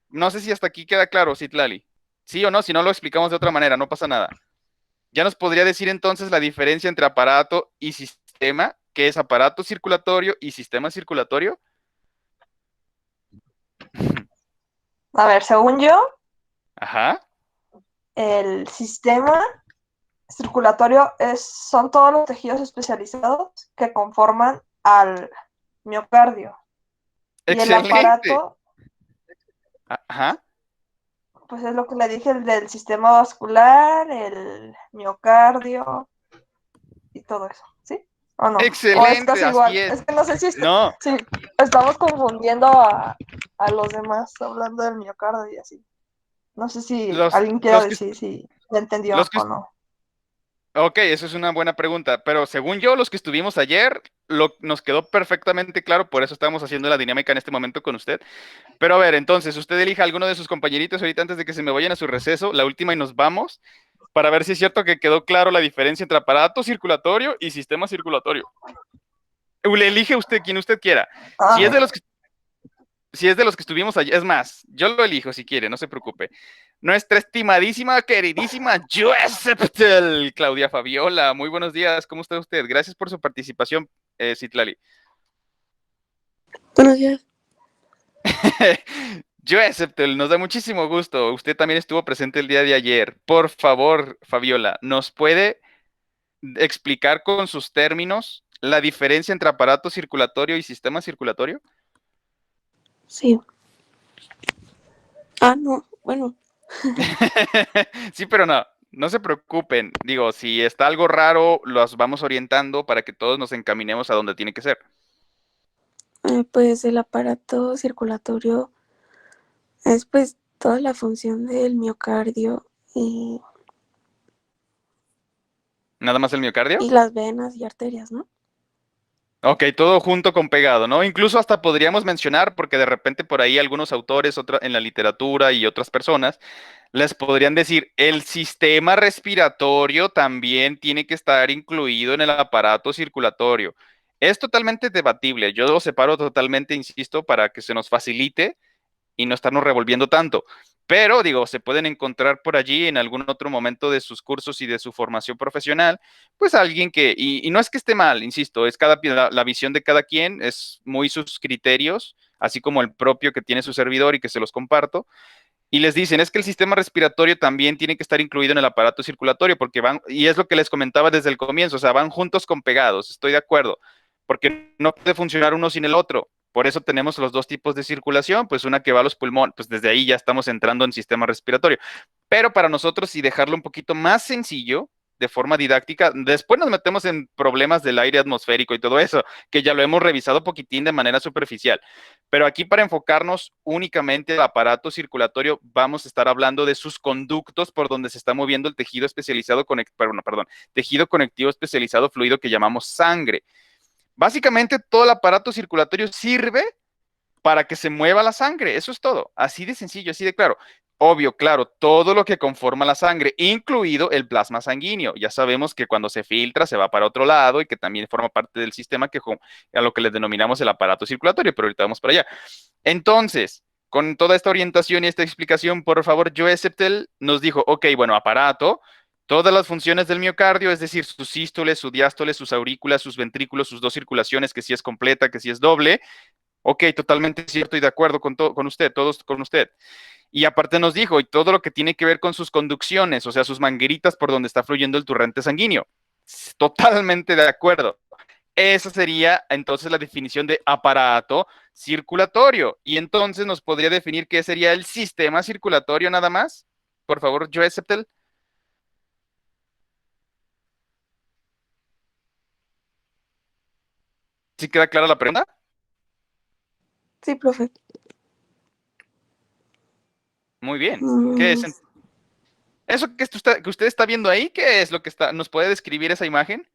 no sé si hasta aquí queda claro, Citlali. Sí o no, si no lo explicamos de otra manera, no pasa nada. Ya nos podría decir entonces la diferencia entre aparato y sistema, que es aparato circulatorio y sistema circulatorio. A ver, según yo, Ajá. el sistema circulatorio son todos los tejidos especializados que conforman al miocardio. Y el Excelente. aparato, Ajá. pues es lo que le dije, el del sistema vascular, el miocardio y todo eso, ¿sí? ¿O no? O es Excelente, casi así igual. es. Es que no sé No, si estamos confundiendo a los demás hablando del miocardio y así. No sé si los, alguien quiera los que, decir si me entendió los que, o no. ok, eso es una buena pregunta, pero según yo, los que estuvimos ayer, nos quedó perfectamente claro, por eso estamos haciendo la dinámica en este momento con usted. Pero a ver, entonces, usted elija a alguno de sus compañeritos ahorita antes de que se me vayan a su receso, la última y nos vamos, para ver si es cierto que quedó claro la diferencia entre aparato circulatorio y sistema circulatorio. Le elige usted quien usted quiera. A Si es de ver. los que, si es de los que estuvimos ayer, es más, yo lo elijo si quiere, no se preocupe. Nuestra estimadísima, queridísima Joeseptel, Claudia Fabiola. Muy buenos días, ¿cómo está usted? Gracias por su participación, Citlali. Buenos días. Joeseptel, nos da muchísimo gusto. Usted también estuvo presente el día de ayer. Por favor, Fabiola, ¿nos puede explicar con sus términos la diferencia entre aparato circulatorio y sistema circulatorio? Sí. No, bueno. Sí, pero no, no se preocupen. Digo, si está algo raro, los vamos orientando para que todos nos encaminemos a donde tiene que ser. Pues el aparato circulatorio es pues toda la función del miocardio ¿Nada más el miocardio? y las venas y arterias, ¿no? Ok, todo junto con pegado, ¿no? Incluso hasta podríamos mencionar, porque de repente por ahí algunos autores en la literatura y otras personas les podrían decir, el sistema respiratorio también tiene que estar incluido en el aparato circulatorio. Es totalmente debatible, yo lo separo totalmente, insisto, para que se nos facilite y no estarnos revolviendo tanto. Pero digo, se pueden encontrar por allí en algún otro momento de sus cursos y de su formación profesional, pues alguien y no es que esté mal, insisto, es la visión de cada quien, es muy sus criterios, así como el propio que tiene su servidor y que se los comparto, y les dicen, es que el sistema respiratorio también tiene que estar incluido en el aparato circulatorio, porque van, y es lo que les comentaba desde el comienzo, o sea, van juntos con pegados, estoy de acuerdo, porque no puede funcionar uno sin el otro. Por eso tenemos los dos tipos de circulación, pues una que va a los pulmones, pues desde ahí ya estamos entrando en sistema respiratorio. Pero para nosotros, si dejarlo un poquito más sencillo, de forma didáctica, después nos metemos en problemas del aire atmosférico y todo eso, que ya lo hemos revisado poquitín de manera superficial. Pero aquí para enfocarnos únicamente al aparato circulatorio, vamos a estar hablando de sus conductos por donde se está moviendo el tejido especializado, tejido conectivo especializado fluido que llamamos sangre. Básicamente todo el aparato circulatorio sirve para que se mueva la sangre, eso es todo, así de sencillo, así de claro. Obvio, claro, todo lo que conforma la sangre, incluido el plasma sanguíneo. Ya sabemos que cuando se filtra se va para otro lado y que también forma parte del sistema a lo que le denominamos el aparato circulatorio, pero ahorita vamos para allá. Entonces, con toda esta orientación y esta explicación, por favor, Joe Septel nos dijo, ok, bueno, aparato, todas las funciones del miocardio, es decir, sus sístoles, sus diástoles, sus aurículas, sus ventrículos, sus dos circulaciones, que si es completa, que si es doble. Ok, totalmente cierto y de acuerdo con usted, todos con usted. Y aparte nos dijo, y todo lo que tiene que ver con sus conducciones, o sea, sus mangueritas por donde está fluyendo el torrente sanguíneo. Totalmente de acuerdo. Esa sería entonces la definición de aparato circulatorio. Y entonces nos podría definir qué sería el sistema circulatorio nada más. Por favor, Joe Septel. ¿Sí queda clara la pregunta? Sí, profe. Muy bien. ¿Qué es? Eso que usted está viendo ahí, ¿qué es lo que está? ¿Nos puede describir esa imagen?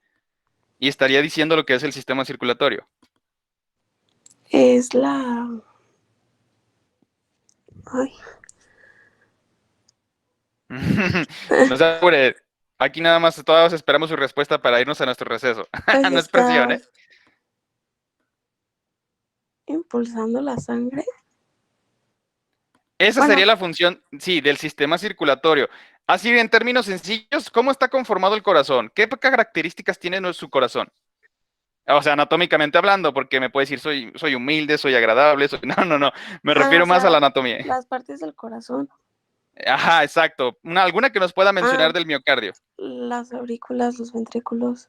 Y estaría diciendo lo que es el sistema circulatorio. Es la... Ay. No se apure. Aquí nada más todos esperamos su respuesta para irnos a nuestro receso. Pues No es presión, está ¿eh? impulsando la sangre. Esa Bueno, sería la función, sí, del sistema circulatorio. Así, en términos sencillos, ¿cómo está conformado el corazón? ¿Qué características tiene su corazón? O sea, anatómicamente hablando, porque me puede decir, soy humilde, soy agradable, No, no, no. Me o refiero más a la sea, anatomía. las partes del corazón. Ajá, exacto. Alguna que nos pueda mencionar Ah, del miocardio. las aurículas, los ventrículos.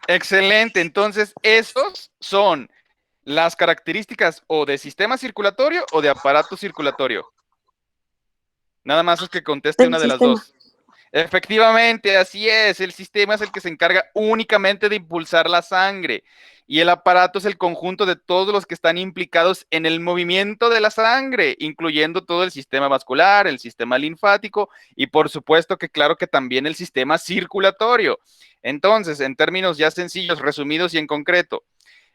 Excelente. Entonces, esos son las características o de sistema circulatorio o de aparato circulatorio. Nada más es que conteste Del una de las sistema. dos. Efectivamente, así es. El sistema es el que se encarga únicamente de impulsar la sangre y el aparato es el conjunto de todos los que están implicados en el movimiento de la sangre, incluyendo todo el sistema vascular, el sistema linfático y por supuesto que claro que también el sistema circulatorio. Entonces, en términos ya sencillos, resumidos y en concreto,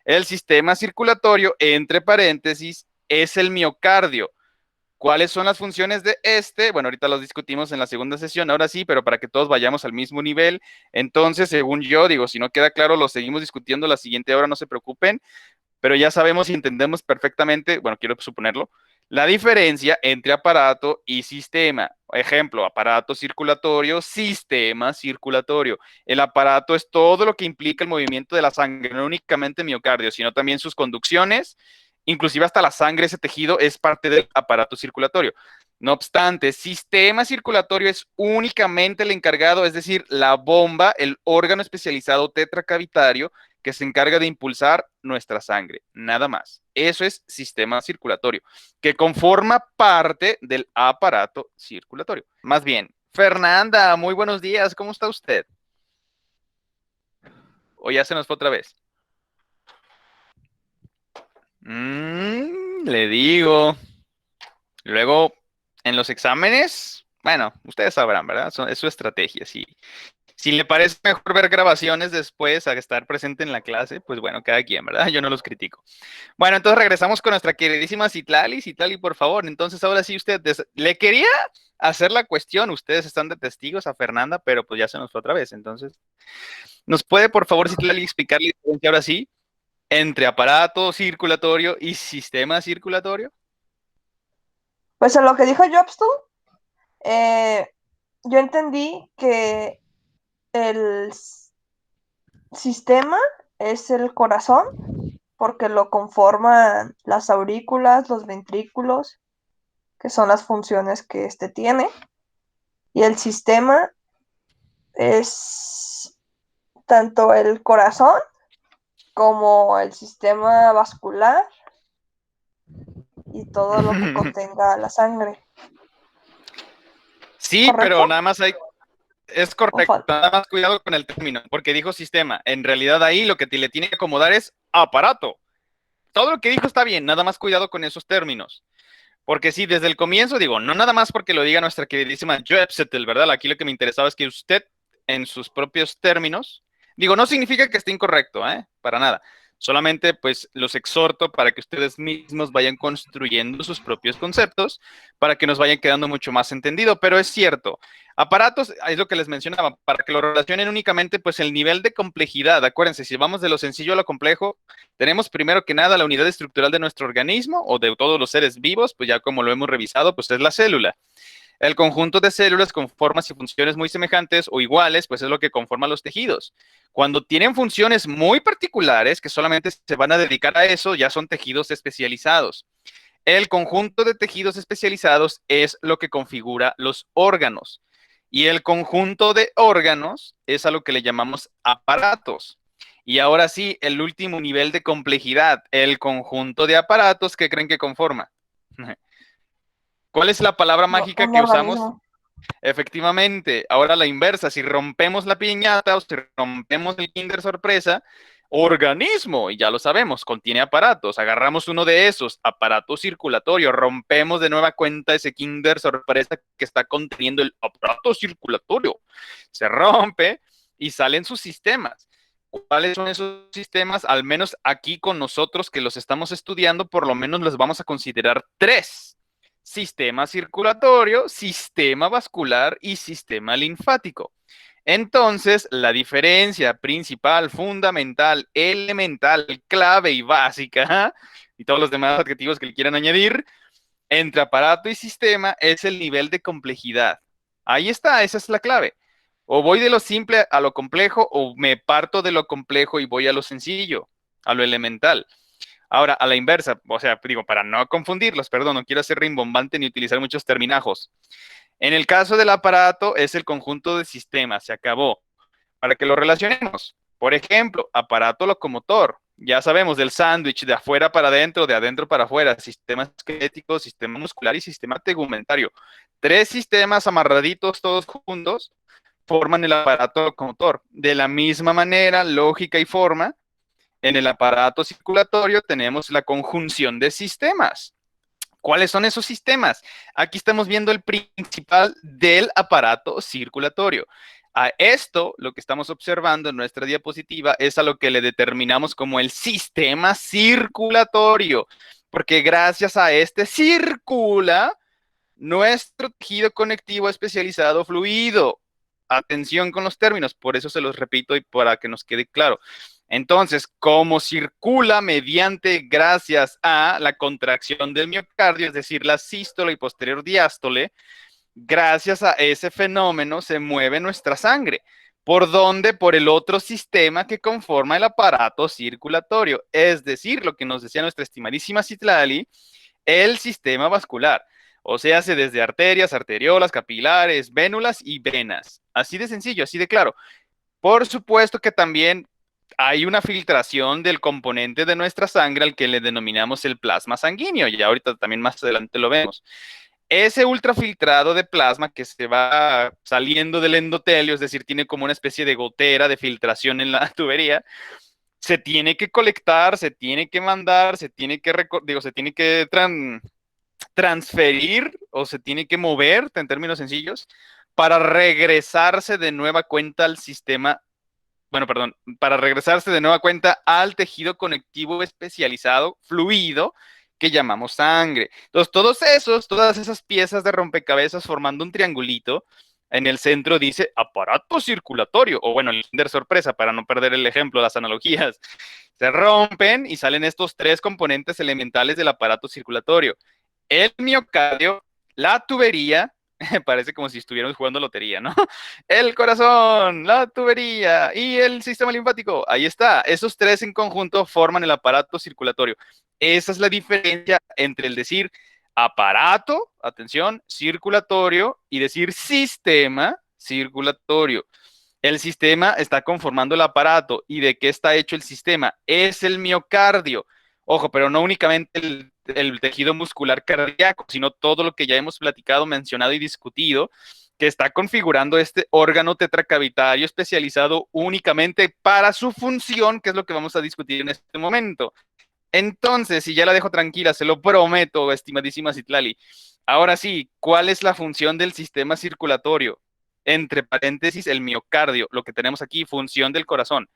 el sistema circulatorio, entre paréntesis, es el miocardio. ¿Cuáles son las funciones de este? Bueno, ahorita los discutimos en la segunda sesión, ahora sí, pero para que todos vayamos al mismo nivel. Entonces, según yo, digo, si no queda claro, lo seguimos discutiendo la siguiente hora, no se preocupen, pero ya sabemos y entendemos perfectamente, bueno, quiero suponerlo, la diferencia entre aparato y sistema. Ejemplo, aparato circulatorio, sistema circulatorio. El aparato es todo lo que implica el movimiento de la sangre, no únicamente miocardio, sino también sus conducciones, inclusive hasta la sangre, ese tejido es parte del aparato circulatorio. No obstante, sistema circulatorio es únicamente el encargado, es decir, la bomba, el órgano especializado tetracavitario que se encarga de impulsar nuestra sangre, nada más. Eso es sistema circulatorio, que conforma parte del aparato circulatorio. Más bien, Fernanda, muy buenos días, ¿cómo está usted? ¿O ya se nos fue otra vez? Le digo. Luego, en los exámenes, bueno, ustedes sabrán, ¿verdad? Es su estrategia. Si le parece mejor ver grabaciones después a estar presente en la clase, pues bueno, cada quien, ¿verdad? Yo no los critico. Bueno, entonces regresamos con nuestra queridísima Citlali. Citlali, por favor. Entonces, ahora sí, usted le quería hacer la cuestión. Ustedes están de testigos a Fernanda, pero pues ya se nos fue otra vez. Entonces, ¿nos puede, por favor, Citlali, explicar la diferencia ahora sí entre aparato circulatorio y sistema circulatorio? Pues en lo que dijo Jobstu, yo entendí que el sistema es el corazón, porque lo conforman las aurículas, los ventrículos, que son las funciones que este tiene. Y el sistema es tanto el corazón como el sistema vascular y todo lo que contenga la sangre. Sí, pero ¿Correcto? nada más es ¿O correcto, falta? nada más cuidado con el término, porque dijo sistema. En realidad ahí lo que le tiene que acomodar es aparato. Todo lo que dijo está bien, nada más cuidado con esos términos. Porque sí, desde el comienzo digo, no nada más porque lo diga nuestra queridísima Joepsetel, ¿verdad? Aquí lo que me interesaba es que usted, en sus propios términos, digo, no significa que esté incorrecto, ¿eh? Para nada. Solamente, pues, los exhorto para que ustedes mismos vayan construyendo sus propios conceptos para que nos vayan quedando mucho más entendido. Pero es cierto, aparatos, es lo que les mencionaba, para que lo relacionen únicamente, pues, el nivel de complejidad. Acuérdense, si vamos de lo sencillo a lo complejo, tenemos primero que nada la unidad estructural de nuestro organismo o de todos los seres vivos, pues ya como lo hemos revisado, pues es la célula. El conjunto de células con formas y funciones muy semejantes o iguales, pues es lo que conforma los tejidos. Cuando tienen funciones muy particulares que solamente se van a dedicar a eso, ya son tejidos especializados. El conjunto de tejidos especializados es lo que configura los órganos. Y el conjunto de órganos es a lo que le llamamos aparatos. Y ahora sí, el último nivel de complejidad, el conjunto de aparatos que creen que conforma. ¿Cuál es la palabra mágica Un que usamos? organismo. Efectivamente, ahora la inversa, si rompemos la piñata o si rompemos el Kinder Sorpresa, organismo, y ya lo sabemos, contiene aparatos, agarramos uno de esos, aparato circulatorio, rompemos de nueva cuenta ese Kinder Sorpresa que está conteniendo el aparato circulatorio, se rompe y salen sus sistemas. ¿Cuáles son esos sistemas? Al menos aquí con nosotros que los estamos estudiando, por lo menos los vamos a considerar tres: sistema circulatorio, sistema vascular y sistema linfático. Entonces, la diferencia principal, fundamental, elemental, clave y básica, y todos los demás adjetivos que le quieran añadir, entre aparato y sistema es el nivel de complejidad. Ahí está, esa es la clave. O voy de lo simple a lo complejo, o me parto de lo complejo y voy a lo sencillo, a lo elemental. Ahora, a la inversa, o sea, digo, para no confundirlos, perdón, no quiero ser rimbombante ni utilizar muchos terminajos. En el caso del aparato, es el conjunto de sistemas, se acabó. Para que lo relacionemos, por ejemplo, aparato locomotor, ya sabemos del sándwich, de afuera para adentro, de adentro para afuera, sistema esquelético, sistema muscular y sistema tegumentario. Tres sistemas amarraditos todos juntos forman el aparato locomotor. De la misma manera, lógica y forma, en el aparato circulatorio tenemos la conjunción de sistemas. ¿Cuáles son esos sistemas? Aquí estamos viendo el principal del aparato circulatorio. A esto, lo que estamos observando en nuestra diapositiva, es a lo que le determinamos como el sistema circulatorio, porque gracias a este circula nuestro tejido conectivo especializado fluido. Atención con los términos, por eso se los repito y para que nos quede claro. Entonces, como circula mediante, gracias a la contracción del miocardio, es decir, la sístole y posterior diástole, gracias a ese fenómeno se mueve nuestra sangre. ¿Por dónde? Por el otro sistema que conforma el aparato circulatorio, es decir, lo que nos decía nuestra estimadísima Citlali, el sistema vascular. O sea, hace desde arterias, arteriolas, capilares, vénulas y venas. Así de sencillo, así de claro. Por supuesto que también hay una filtración del componente de nuestra sangre al que le denominamos el plasma sanguíneo. Y ahorita también más adelante lo vemos. Ese ultrafiltrado de plasma que se va saliendo del endotelio, es decir, tiene como una especie de gotera de filtración en la tubería, se tiene que colectar, se tiene que mandar, se tiene que, se tiene que transferir o se tiene que mover, en términos sencillos, para regresarse de nueva cuenta al sistema, bueno, perdón, para regresarse de nueva cuenta al tejido conectivo especializado, fluido, que llamamos sangre. Entonces, todas esas piezas de rompecabezas formando un triangulito, en el centro dice aparato circulatorio, o bueno, el Kinder Sorpresa, para no perder el ejemplo, las analogías. Se rompen y salen estos tres componentes elementales del aparato circulatorio: el miocardio, la tubería, parece como si estuviéramos jugando lotería, ¿no? El corazón, la tubería y el sistema linfático. Ahí está. Esos tres en conjunto forman el aparato circulatorio. Esa es la diferencia entre el decir aparato, atención, circulatorio, y decir sistema circulatorio. El sistema está conformando el aparato. ¿Y de qué está hecho el sistema? Es el miocardio. Ojo, pero no únicamente el tejido muscular cardíaco, sino todo lo que ya hemos platicado, mencionado y discutido, que está configurando este órgano tetracavitario especializado únicamente para su función, que es lo que vamos a discutir en este momento. Entonces, si ya la dejo tranquila, se lo prometo, estimadísima Citlali. Ahora sí, ¿cuál es la función del sistema circulatorio? Entre paréntesis, el miocardio, lo que tenemos aquí, función del corazón.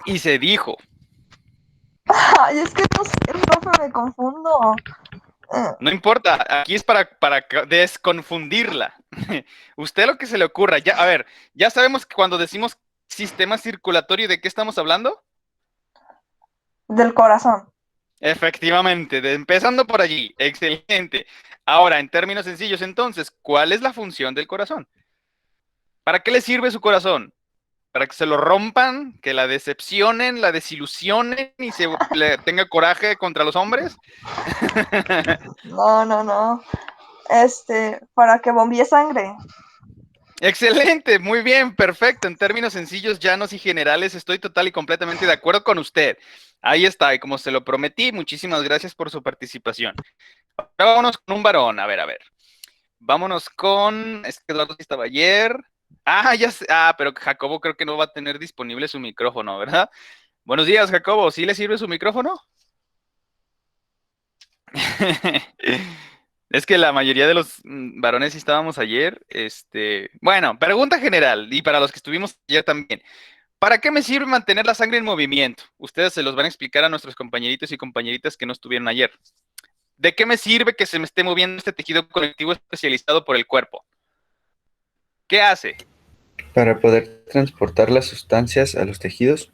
Y se dijo. Ay, es que no sé, profe, me confundo. No importa, aquí es para desconfundirla. Usted lo que se le ocurra. Ya, a ver, ya sabemos que cuando decimos sistema circulatorio, ¿de qué estamos hablando? Del corazón. Efectivamente, empezando por allí. Excelente. Ahora, en términos sencillos, entonces, ¿cuál es la función del corazón? ¿Para qué le sirve su corazón? ¿Para que se lo rompan, que la decepcionen, la desilusionen y tenga coraje contra los hombres? No. Para que bombee sangre. Excelente, muy bien, perfecto. En términos sencillos, llanos y generales, estoy total y completamente de acuerdo con usted. Ahí está, y como se lo prometí, muchísimas gracias por su participación. Ahora vámonos con un varón, a ver, a ver. Vámonos con, es que Eduardo sí estaba ayer. Ah, ya sé, pero Jacobo creo que no va a tener disponible su micrófono, ¿verdad? Buenos días, Jacobo, ¿sí le sirve su micrófono? Es que la mayoría de los varones sí estábamos ayer. Bueno, pregunta general, y para los que estuvimos ayer también. ¿Para qué me sirve mantener la sangre en movimiento? Ustedes se los van a explicar a nuestros compañeritos y compañeritas que no estuvieron ayer. ¿De qué me sirve que se me esté moviendo este tejido conectivo especializado por el cuerpo? ¿Qué hace? Para poder transportar las sustancias a los tejidos.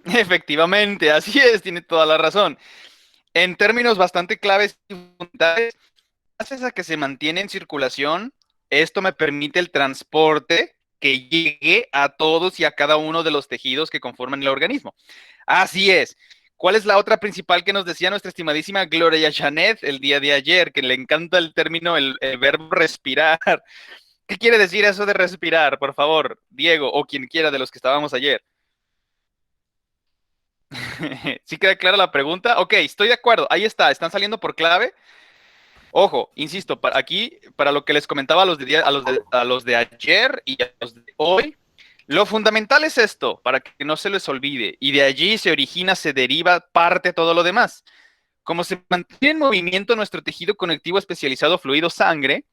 Efectivamente, así es, tiene toda la razón. En términos bastante claves y fundamentales, gracias a que se mantiene en circulación, esto me permite el transporte que llegue a todos y a cada uno de los tejidos que conforman el organismo. Así es. ¿Cuál es la otra principal que nos decía nuestra estimadísima Gloria Janet el día de ayer? Que le encanta el término, el verbo respirar. ¿Qué quiere decir eso de respirar? Por favor, Diego o quien quiera de los que estábamos ayer. ¿Sí queda clara la pregunta? Ok, estoy de acuerdo. Ahí está, están saliendo por clave. Ojo, insisto, aquí, para lo que les comentaba a los de ayer y a los de hoy, lo fundamental es esto, para que no se les olvide, y de allí se origina, se deriva, parte todo lo demás. Como se mantiene en movimiento nuestro tejido conectivo especializado fluido sangre,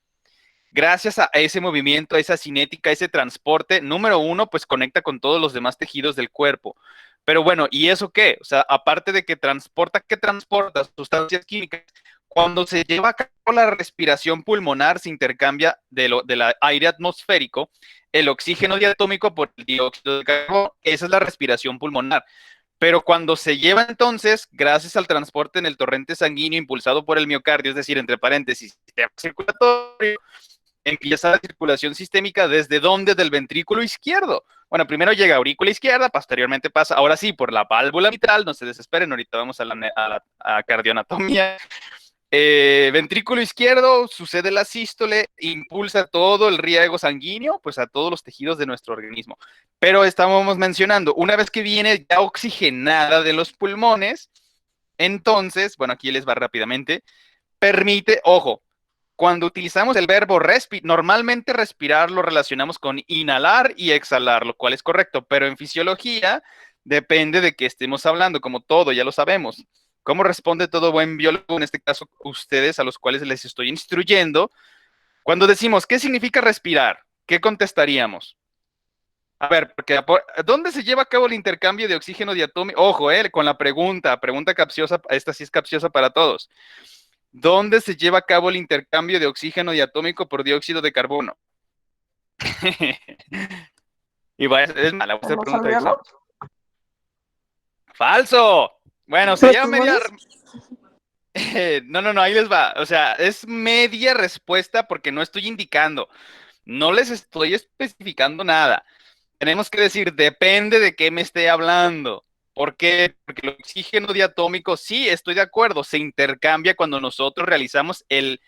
gracias a ese movimiento, a esa cinética, a ese transporte, número uno, pues conecta con todos los demás tejidos del cuerpo. Pero bueno, ¿y eso qué? O sea, aparte de que transporta, ¿qué transporta? Sustancias químicas. Cuando se lleva a cabo la respiración pulmonar, se intercambia del aire atmosférico el oxígeno diatómico por el dióxido de carbono. Esa es la respiración pulmonar. Pero cuando se lleva entonces, gracias al transporte en el torrente sanguíneo impulsado por el miocardio, es decir, entre paréntesis, sistema circulatorio, empieza la circulación sistémica ¿desde dónde? Del ventrículo izquierdo. Bueno, primero llega a aurícula izquierda, posteriormente pasa, ahora sí, por la válvula mitral, no se desesperen, ahorita vamos a cardioanatomía. Ventrículo izquierdo, sucede la sístole, impulsa todo el riego sanguíneo, pues a todos los tejidos de nuestro organismo. Pero estábamos mencionando, una vez que viene ya oxigenada de los pulmones, entonces, bueno, aquí les va rápidamente, permite, ojo, cuando utilizamos el verbo respirar, normalmente respirar lo relacionamos con inhalar y exhalar, lo cual es correcto, pero en fisiología depende de qué estemos hablando, como todo, ya lo sabemos. ¿Cómo responde todo buen biólogo, en este caso ustedes a los cuales les estoy instruyendo? Cuando decimos, ¿qué significa respirar? ¿Qué contestaríamos? A ver, porque ¿dónde se lleva a cabo el intercambio de oxígeno diatómico? Ojo, con la pregunta capciosa, esta sí es capciosa para todos. ¿Dónde se lleva a cabo el intercambio de oxígeno diatómico por dióxido de carbono? Y va, es mala, voy a hacer ¿Los pregunta de examen. alveolos? ¡Falso! Bueno, se ¿Los llama media. pulmones? No, ahí les va. O sea, es media respuesta porque no estoy indicando. No les estoy especificando nada. Tenemos que decir, depende de qué me esté hablando. ¿Por qué? Porque el oxígeno diatómico, sí, estoy de acuerdo, se intercambia cuando nosotros realizamos el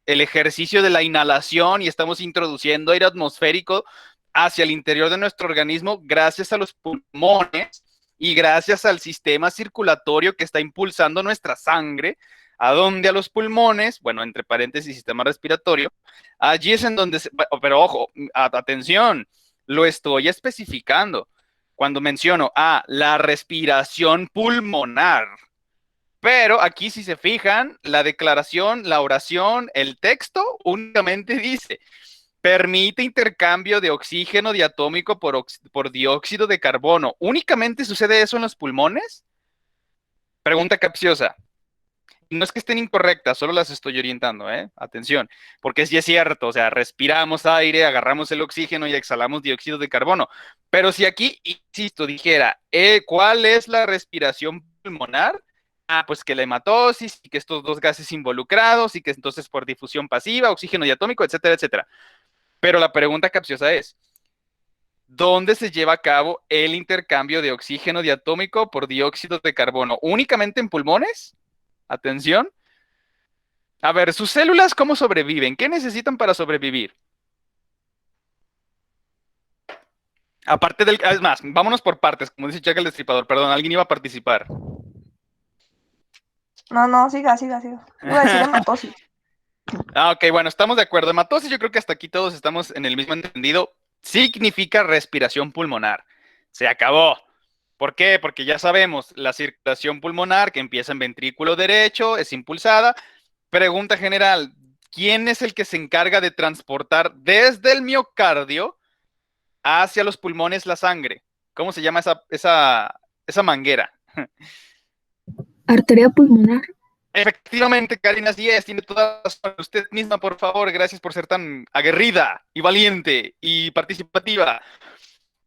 ejercicio de la inhalación y estamos introduciendo aire atmosférico hacia el interior de nuestro organismo gracias a los pulmones y gracias al sistema circulatorio que está impulsando nuestra sangre. ¿A dónde? A los pulmones, bueno, entre paréntesis, sistema respiratorio. Allí es en donde, pero ojo, atención, lo estoy especificando. Cuando menciono la respiración pulmonar, pero aquí, si se fijan, la declaración, la oración, el texto únicamente dice, permite intercambio de oxígeno diatómico por dióxido de carbono. ¿Únicamente sucede eso en los pulmones? Pregunta capciosa. No es que estén incorrectas, solo las estoy orientando, ¿eh? Atención, porque sí es cierto, o sea, respiramos aire, agarramos el oxígeno y exhalamos dióxido de carbono. Pero si aquí, insisto, dijera, ¿cuál es la respiración pulmonar? Pues que la hematosis y que estos dos gases involucrados y que entonces por difusión pasiva, oxígeno diatómico, etcétera, etcétera. Pero la pregunta capciosa es, ¿dónde se lleva a cabo el intercambio de oxígeno diatómico por dióxido de carbono? ¿Únicamente en pulmones? Atención. A ver, sus células, ¿cómo sobreviven? ¿Qué necesitan para sobrevivir? Aparte del... Es más, vámonos por partes, como dice Jack el Destripador. Perdón, alguien iba a participar. No, siga. Iba a decir hematosis. Ok, bueno, estamos de acuerdo. Hematosis, yo creo que hasta aquí todos estamos en el mismo entendido. Significa respiración pulmonar. Se acabó. ¿Por qué? Porque ya sabemos, la circulación pulmonar que empieza en ventrículo derecho es impulsada. Pregunta general, ¿quién es el que se encarga de transportar desde el miocardio hacia los pulmones la sangre? ¿Cómo se llama esa manguera? Arteria pulmonar. Efectivamente, Karina, así es, tiene toda la razón. Usted misma, por favor, gracias por ser tan aguerrida y valiente y participativa.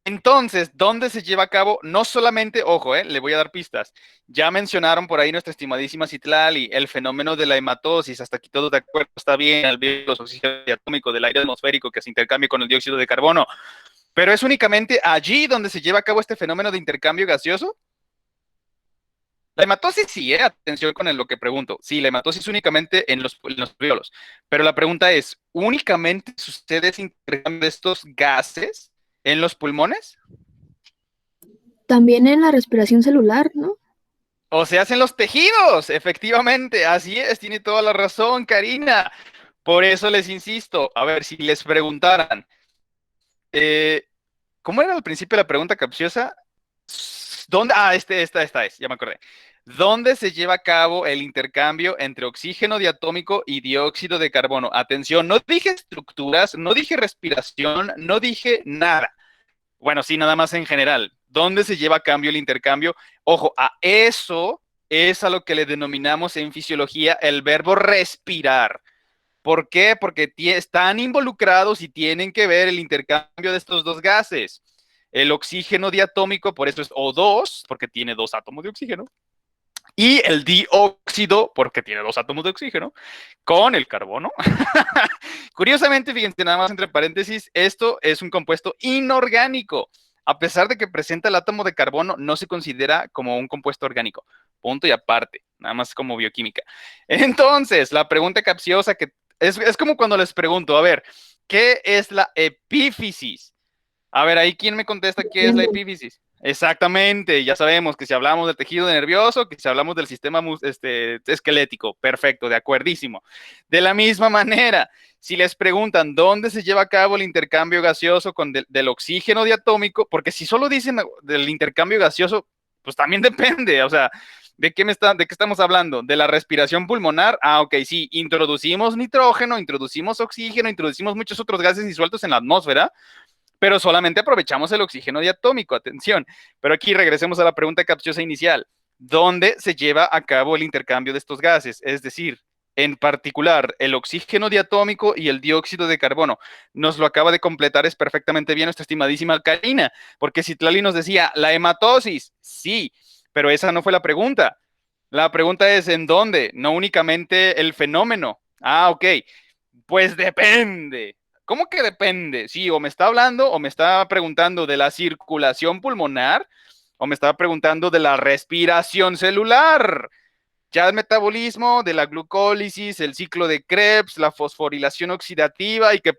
Entonces, ¿dónde se lleva a cabo? No solamente, ojo, le voy a dar pistas. Ya mencionaron por ahí nuestra estimadísima Citlali, el fenómeno de la hematosis. Hasta aquí todo de acuerdo, está bien, el los oxígeno atómico del aire atmosférico que se intercambia con el dióxido de carbono. Pero es únicamente allí donde se lleva a cabo este fenómeno de intercambio gaseoso. La hematosis sí, atención con lo que pregunto. Sí, la hematosis únicamente en los alveolos. Pero la pregunta es, ¿únicamente sucede ese intercambio de estos gases en los pulmones? También en la respiración celular, ¿no? O se hacen los tejidos, efectivamente, así es, tiene toda la razón, Karina. Por eso les insisto, a ver, si les preguntaran, ¿cómo era al principio la pregunta capciosa? ¿Dónde? Esta es, ya me acordé. ¿Dónde se lleva a cabo el intercambio entre oxígeno diatómico y dióxido de carbono? Atención, no dije estructuras, no dije respiración, no dije nada. Bueno, sí, nada más en general. ¿Dónde se lleva a cabo el intercambio? Ojo, a eso es a lo que le denominamos en fisiología el verbo respirar. ¿Por qué? Porque están involucrados y tienen que ver el intercambio de estos dos gases. El oxígeno diatómico, por eso es O2, porque tiene dos átomos de oxígeno, y el dióxido, porque tiene dos átomos de oxígeno, con el carbono. Curiosamente, fíjense, nada más entre paréntesis, esto es un compuesto inorgánico. A pesar de que presenta el átomo de carbono, no se considera como un compuesto orgánico. Punto y aparte, nada más como bioquímica. Entonces, la pregunta capciosa que es como cuando les pregunto, a ver, ¿qué es la epífisis? A ver, ahí quién me contesta qué es la epífisis. Exactamente, ya sabemos que si hablamos del tejido nervioso, que si hablamos del sistema esquelético, perfecto, de acuerdísimo. De la misma manera, si les preguntan dónde se lleva a cabo el intercambio gaseoso del oxígeno diatómico, porque si solo dicen del intercambio gaseoso, pues también depende, o sea, ¿de qué estamos hablando? ¿De la respiración pulmonar? Ah, ok, sí, introducimos nitrógeno, introducimos oxígeno, introducimos muchos otros gases disueltos en la atmósfera, pero solamente aprovechamos el oxígeno diatómico, atención. Pero aquí regresemos a la pregunta capciosa inicial. ¿Dónde se lleva a cabo el intercambio de estos gases? Es decir, en particular, el oxígeno diatómico y el dióxido de carbono. Nos lo acaba de completar es perfectamente bien nuestra estimadísima Karina, porque Citlali nos decía, la hematosis, sí, pero esa no fue la pregunta. La pregunta es, ¿en dónde? No únicamente el fenómeno. Ah, ok. Pues depende. ¿Cómo que depende? Sí, o me está hablando o me está preguntando de la circulación pulmonar o me está preguntando de la respiración celular. Ya el metabolismo de la glucólisis, el ciclo de Krebs, la fosforilación oxidativa y que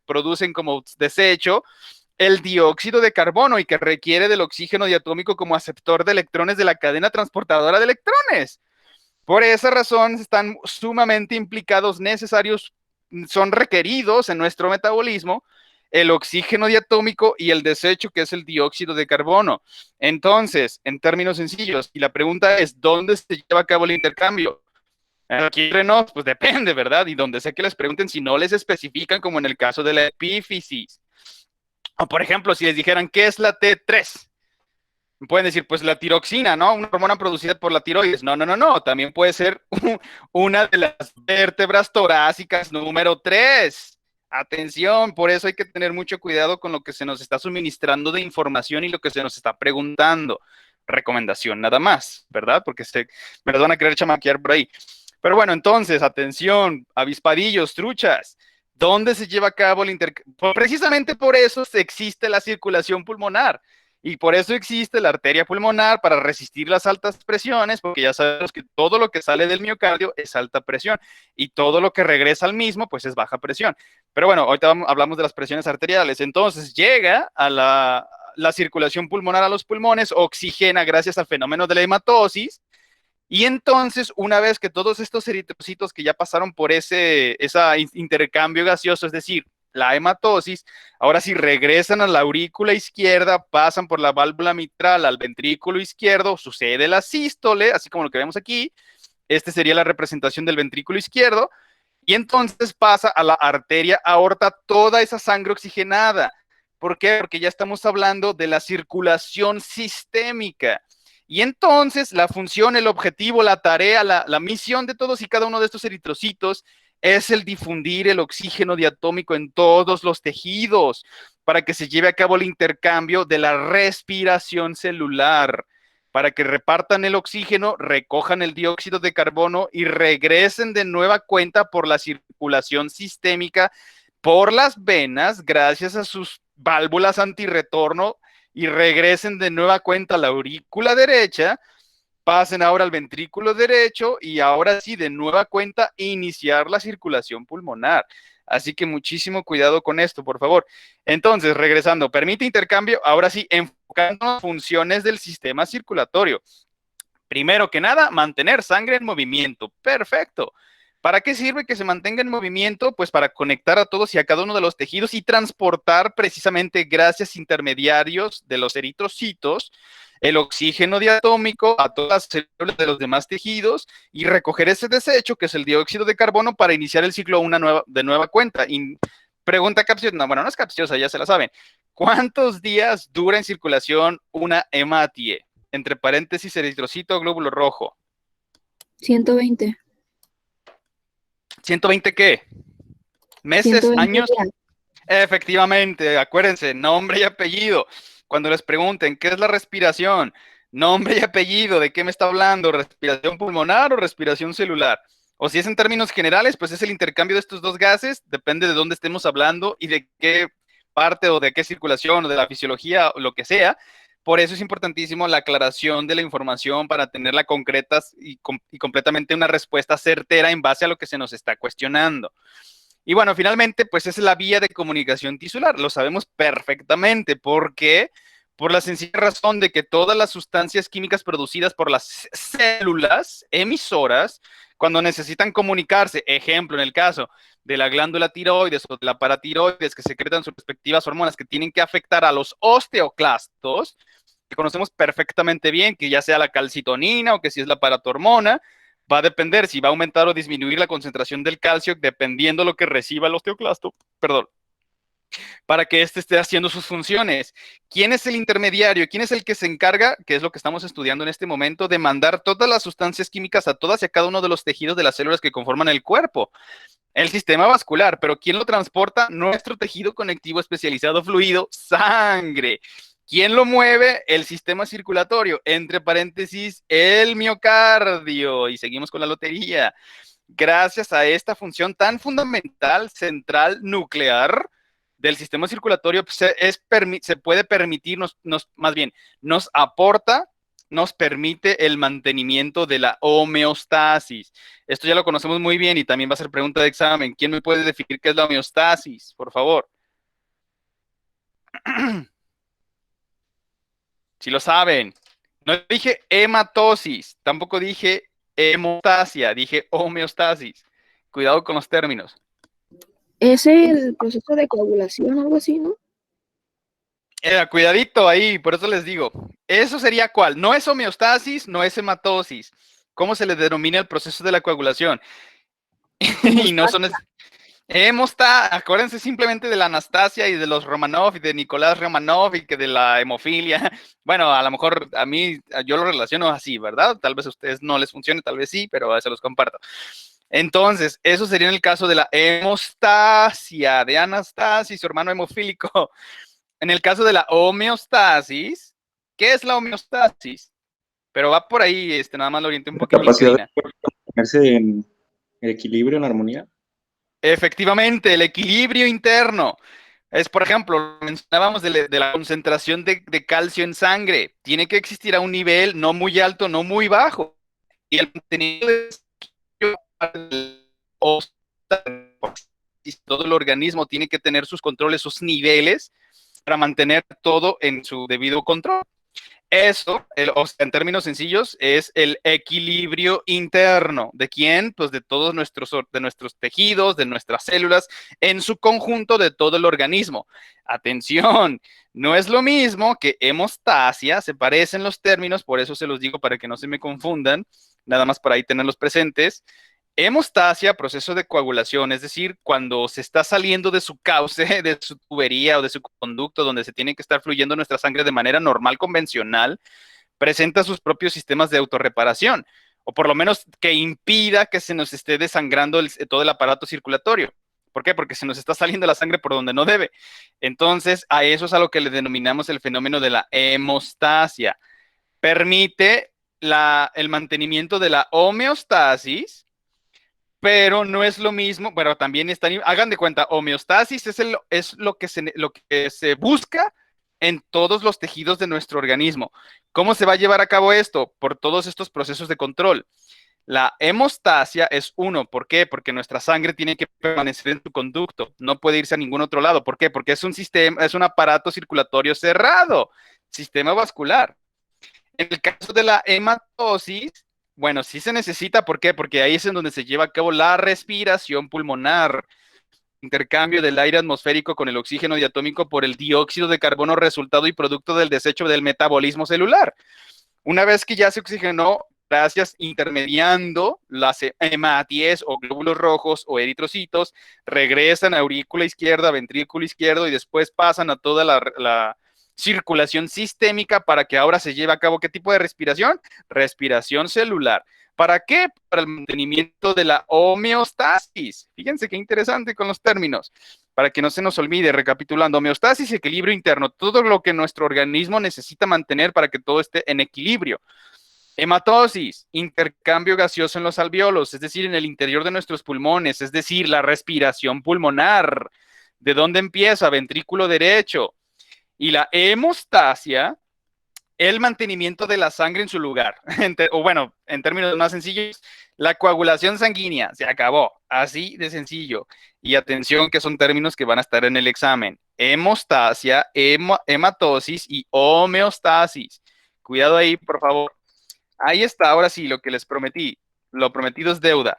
producen como desecho el dióxido de carbono y que requiere del oxígeno diatómico como aceptor de electrones de la cadena transportadora de electrones. Por esa razón están sumamente implicados, necesarios, son requeridos en nuestro metabolismo el oxígeno diatómico y el desecho que es el dióxido de carbono. Entonces, en términos sencillos, y la pregunta es, ¿dónde se lleva a cabo el intercambio? Aquí entre nos, pues depende, ¿verdad? Y donde sé que les pregunten si no les especifican, como en el caso de la epífisis. O por ejemplo, si les dijeran, ¿qué es la T3? Pueden decir, pues la tiroxina, ¿no? Una hormona producida por la tiroides. No. También puede ser una de las vértebras torácicas número 3. Atención, por eso hay que tener mucho cuidado con lo que se nos está suministrando de información y lo que se nos está preguntando. Recomendación nada más, ¿verdad? Porque me las van a querer chamaquear por ahí. Pero bueno, entonces, atención, avispadillos, truchas. ¿Dónde se lleva a cabo el intercambio? Precisamente por eso existe la circulación pulmonar. Y por eso existe la arteria pulmonar para resistir las altas presiones, porque ya sabemos que todo lo que sale del miocardio es alta presión y todo lo que regresa al mismo, pues es baja presión. Pero bueno, ahorita hablamos de las presiones arteriales. Entonces llega a la circulación pulmonar a los pulmones, oxigena gracias al fenómeno de la hematosis, y entonces, una vez que todos estos eritrocitos que ya pasaron por ese intercambio gaseoso, es decir, la hematosis, ahora sí regresan a la aurícula izquierda, pasan por la válvula mitral al ventrículo izquierdo, sucede la sístole, así como lo que vemos aquí. Este sería la representación del ventrículo izquierdo, y entonces pasa a la arteria aorta toda esa sangre oxigenada. ¿Por qué? Porque ya estamos hablando de la circulación sistémica. Y entonces la función, el objetivo, la tarea, la misión de todos y cada uno de estos eritrocitos es el difundir el oxígeno diatómico en todos los tejidos para que se lleve a cabo el intercambio de la respiración celular, para que repartan el oxígeno, recojan el dióxido de carbono y regresen de nueva cuenta por la circulación sistémica, por las venas, gracias a sus válvulas antirretorno, y regresen de nueva cuenta a la aurícula derecha, pasen ahora al ventrículo derecho y ahora sí, de nueva cuenta, iniciar la circulación pulmonar. Así que muchísimo cuidado con esto, por favor. Entonces, regresando, permite intercambio, ahora sí, enfocando en funciones del sistema circulatorio. Primero que nada, mantener sangre en movimiento. Perfecto. ¿Para qué sirve que se mantenga en movimiento? Pues para conectar a todos y a cada uno de los tejidos y transportar precisamente gracias a intermediarios de los eritrocitos el oxígeno diatómico a todas las células de los demás tejidos y recoger ese desecho que es el dióxido de carbono para iniciar el ciclo de nueva cuenta. Y pregunta capciosa, no, bueno, no es capciosa, ya se la saben. ¿Cuántos días dura en circulación una hematie? Entre paréntesis, eritrocito, glóbulo rojo. 120. ¿120 qué? ¿Meses? 120 ¿Años? días. Efectivamente, acuérdense, nombre y apellido. Cuando les pregunten, ¿qué es la respiración? Nombre y apellido, ¿de qué me está hablando? ¿Respiración pulmonar o respiración celular? O si es en términos generales, pues es el intercambio de estos dos gases, depende de dónde estemos hablando y de qué parte o de qué circulación o de la fisiología o lo que sea. Por eso es importantísimo la aclaración de la información para tenerla concreta y completamente una respuesta certera en base a lo que se nos está cuestionando. Y bueno, finalmente, pues es la vía de comunicación tisular. Lo sabemos perfectamente. ¿Por qué? Por la sencilla razón de que todas las sustancias químicas producidas por las células emisoras, cuando necesitan comunicarse, ejemplo, en el caso de la glándula tiroides o de la paratiroides, que secretan sus respectivas hormonas que tienen que afectar a los osteoclastos, que conocemos perfectamente bien, que ya sea la calcitonina o que si es la paratormona, va a depender si va a aumentar o disminuir la concentración del calcio dependiendo lo que reciba el osteoclasto, perdón, para que éste esté haciendo sus funciones. ¿Quién es el intermediario? ¿Quién es el que se encarga, que es lo que estamos estudiando en este momento, de mandar todas las sustancias químicas a todas y a cada uno de los tejidos de las células que conforman el cuerpo? El sistema vascular, pero ¿quién lo transporta? Nuestro tejido conectivo especializado fluido, sangre. ¿Quién lo mueve? El sistema circulatorio, entre paréntesis, el miocardio. Y seguimos con la lotería. Gracias a esta función tan fundamental, central, nuclear del sistema circulatorio, se puede permitir, más bien, nos aporta, nos permite el mantenimiento de la homeostasis. Esto ya lo conocemos muy bien y también va a ser pregunta de examen. ¿Quién me puede definir qué es la homeostasis? Por favor. Si lo saben. No dije hematosis, tampoco dije hemostasia, dije homeostasis. Cuidado con los términos. Es el proceso de coagulación, algo así, ¿no? Cuidadito ahí, por eso les digo. ¿Eso sería cuál? No es homeostasis, no es hematosis. ¿Cómo se le denomina el proceso de la coagulación? Y no son... acuérdense simplemente de la Anastasia y de los Romanov y de Nicolás Romanov y que de la hemofilia. Bueno, a lo mejor a mí, yo lo relaciono así, ¿verdad? Tal vez a ustedes no les funcione, tal vez sí, pero se los comparto. Entonces, eso sería en el caso de la hemostasia, de Anastasia y su hermano hemofílico. En el caso de la homeostasis, ¿qué es la homeostasis? Pero va por ahí, nada más lo oriente un poquito. Capacidad de ponerse en equilibrio, en armonía. Efectivamente, el equilibrio interno. Es, por ejemplo, mencionábamos de la concentración de calcio en sangre. Tiene que existir a un nivel no muy alto, no muy bajo. Y el contenido de homeostasis, todo el organismo tiene que tener sus controles, sus niveles, para mantener todo en su debido control. Eso, o sea, en términos sencillos, es el equilibrio interno. ¿De quién? Pues de todos nuestros tejidos, de nuestras células, en su conjunto, de todo el organismo. Atención, no es lo mismo que hemostasia, se parecen los términos, por eso se los digo para que no se me confundan, nada más para ahí tenerlos presentes. Hemostasia, proceso de coagulación, es decir, cuando se está saliendo de su cauce, de su tubería o de su conducto, donde se tiene que estar fluyendo nuestra sangre de manera normal, convencional, presenta sus propios sistemas de autorreparación, o por lo menos que impida que se nos esté desangrando todo el aparato circulatorio. ¿Por qué? Porque se nos está saliendo la sangre por donde no debe. Entonces, a eso es a lo que le denominamos el fenómeno de la hemostasia. Permite el mantenimiento de la homeostasis, pero no es lo mismo, pero también están, hagan de cuenta, homeostasis es lo que se busca en todos los tejidos de nuestro organismo. ¿Cómo se va a llevar a cabo esto? Por todos estos procesos de control. La hemostasia es uno, ¿por qué? Porque nuestra sangre tiene que permanecer en su conducto, no puede irse a ningún otro lado. ¿Por qué? Porque es un sistema, es un aparato circulatorio cerrado, sistema vascular. En el caso de la hematosis, bueno, sí se necesita, ¿por qué? Porque ahí es en donde se lleva a cabo la respiración pulmonar, intercambio del aire atmosférico con el oxígeno diatómico por el dióxido de carbono, resultado y producto del desecho del metabolismo celular. Una vez que ya se oxigenó, gracias intermediando las hematies o glóbulos rojos o eritrocitos, regresan a aurícula izquierda, ventrículo izquierdo y después pasan a toda la circulación sistémica para que ahora se lleve a cabo ¿qué tipo de respiración? Respiración celular. ¿Para qué? Para el mantenimiento de la homeostasis. Fíjense qué interesante con los términos. Para que no se nos olvide, recapitulando, homeostasis, equilibrio interno, todo lo que nuestro organismo necesita mantener para que todo esté en equilibrio. Hematosis, intercambio gaseoso en los alvéolos, es decir, en el interior de nuestros pulmones, es decir, la respiración pulmonar. ¿De dónde empieza? Ventrículo derecho. Y la hemostasia, el mantenimiento de la sangre en su lugar. O bueno, en términos más sencillos, la coagulación sanguínea se acabó. Así de sencillo. Y atención que son términos que van a estar en el examen. Hemostasia, hematosis y homeostasis. Cuidado ahí, por favor. Ahí está, ahora sí, lo que les prometí. Lo prometido es deuda.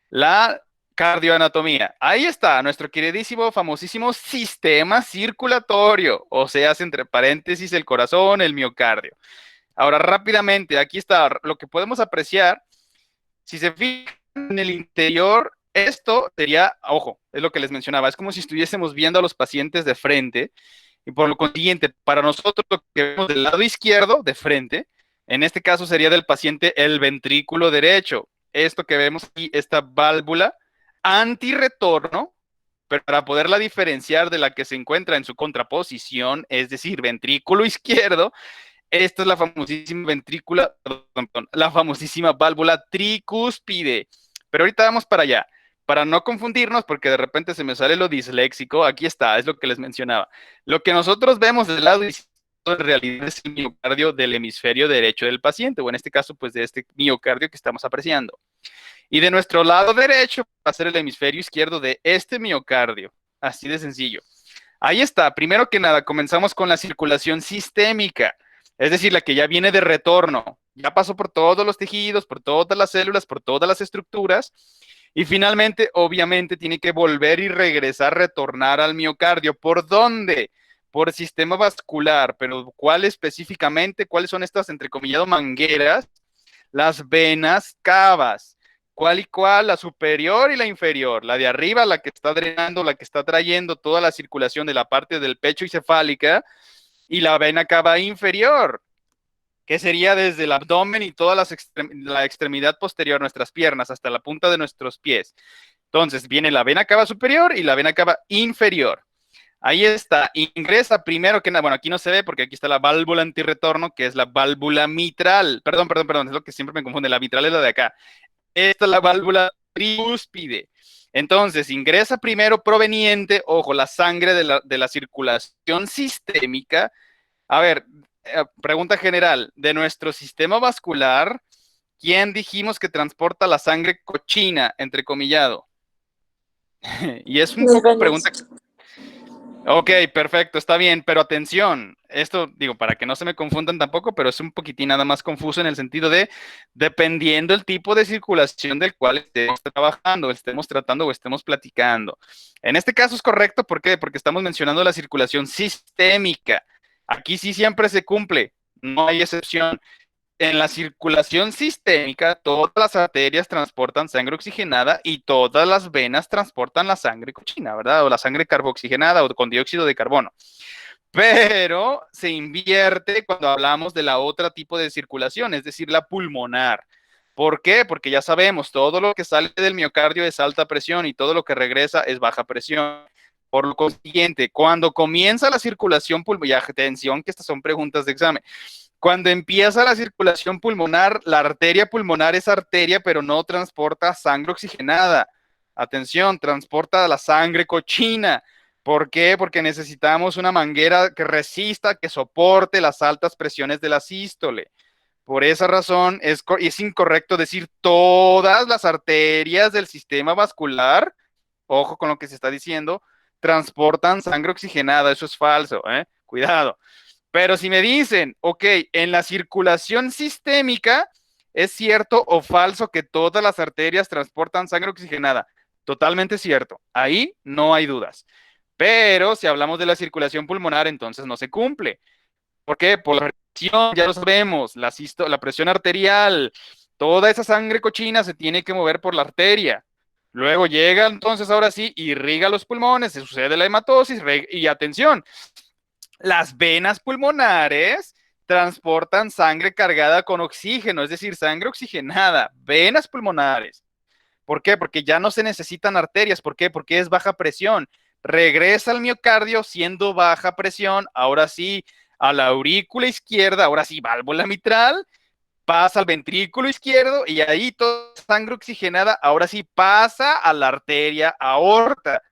La cardioanatomía. Ahí está, nuestro queridísimo, famosísimo sistema circulatorio, o sea, entre paréntesis, el corazón, el miocardio. Ahora, rápidamente, aquí está lo que podemos apreciar. Si se fijan en el interior, esto sería, ojo, es lo que les mencionaba, es como si estuviésemos viendo a los pacientes de frente, y por lo consiguiente, para nosotros lo que vemos del lado izquierdo, de frente, en este caso sería del paciente el ventrículo derecho. Esto que vemos aquí, esta válvula antirretorno, pero para poderla diferenciar de la que se encuentra en su contraposición, es decir, ventrículo izquierdo, esta es la famosísima la famosísima válvula tricúspide. Pero ahorita vamos para allá. Para no confundirnos, porque de repente se me sale lo disléxico, aquí está, es lo que les mencionaba. Lo que nosotros vemos del lado izquierdo en realidad es el miocardio del hemisferio derecho del paciente, o en este caso, pues de este miocardio que estamos apreciando. Y de nuestro lado derecho va a ser el hemisferio izquierdo de este miocardio. Así de sencillo. Ahí está. Primero que nada, comenzamos con la circulación sistémica, es decir, la que ya viene de retorno. Ya pasó por todos los tejidos, por todas las células, por todas las estructuras. Y finalmente, obviamente, tiene que volver y regresar, retornar al miocardio. ¿Por dónde? Por el sistema vascular. Pero ¿cuál específicamente? ¿Cuáles son estas, entrecomillado, mangueras? Las venas cavas. ¿Cuál y cuál? La superior y la inferior. La de arriba, la que está drenando, la que está trayendo toda la circulación de la parte del pecho y cefálica, y la vena cava inferior, que sería desde el abdomen y toda la extremidad posterior, nuestras piernas, hasta la punta de nuestros pies. Entonces, viene la vena cava superior y la vena cava inferior. Ahí está, ingresa primero que nada, bueno, aquí no se ve porque aquí está la válvula antirretorno, que es la válvula mitral. Perdón, es lo que siempre me confunde, la mitral es la de acá. Esta es la válvula tricúspide. Entonces, ingresa primero proveniente, ojo, la sangre de la circulación sistémica. A ver, pregunta general, de nuestro sistema vascular, ¿quién dijimos que transporta la sangre cochina, entrecomillado? Y es una Niveles. pregunta. Ok, perfecto, está bien, pero atención, esto digo, para que no se me confundan tampoco, pero es un poquitín nada más confuso en el sentido de, dependiendo el tipo de circulación del cual estemos trabajando, estemos tratando o estemos platicando. En este caso es correcto, ¿por qué? Porque estamos mencionando la circulación sistémica. Aquí sí siempre se cumple, no hay excepción. En la circulación sistémica, todas las arterias transportan sangre oxigenada y todas las venas transportan la sangre cochina, ¿verdad? O la sangre carbooxigenada o con dióxido de carbono. Pero se invierte cuando hablamos de la otra tipo de circulación, es decir, la pulmonar. ¿Por qué? Porque ya sabemos, todo lo que sale del miocardio es alta presión y todo lo que regresa es baja presión. Por lo consiguiente, cuando comienza la circulación pulmonar, atención que estas son preguntas de examen, cuando empieza la circulación pulmonar, la arteria pulmonar es arteria, pero no transporta sangre oxigenada. Atención, transporta la sangre cochina. ¿Por qué? Porque necesitamos una manguera que resista, que soporte las altas presiones de la sístole. Por esa razón es incorrecto decir todas las arterias del sistema vascular, ojo con lo que se está diciendo, transportan sangre oxigenada. Eso es falso, ¿eh? Cuidado. Pero si me dicen, ok, en la circulación sistémica, ¿es cierto o falso que todas las arterias transportan sangre oxigenada? Totalmente cierto. Ahí no hay dudas. Pero si hablamos de la circulación pulmonar, entonces no se cumple. ¿Por qué? Por la presión, ya lo sabemos, la presión arterial, toda esa sangre cochina se tiene que mover por la arteria. Luego llega entonces ahora sí, irriga los pulmones, se sucede la hematosis y atención, las venas pulmonares transportan sangre cargada con oxígeno, es decir, sangre oxigenada, venas pulmonares. ¿Por qué? Porque ya no se necesitan arterias. ¿Por qué? Porque es baja presión. Regresa al miocardio siendo baja presión, ahora sí, a la aurícula izquierda, ahora sí, válvula mitral, pasa al ventrículo izquierdo y ahí toda sangre oxigenada, ahora sí pasa a la arteria aorta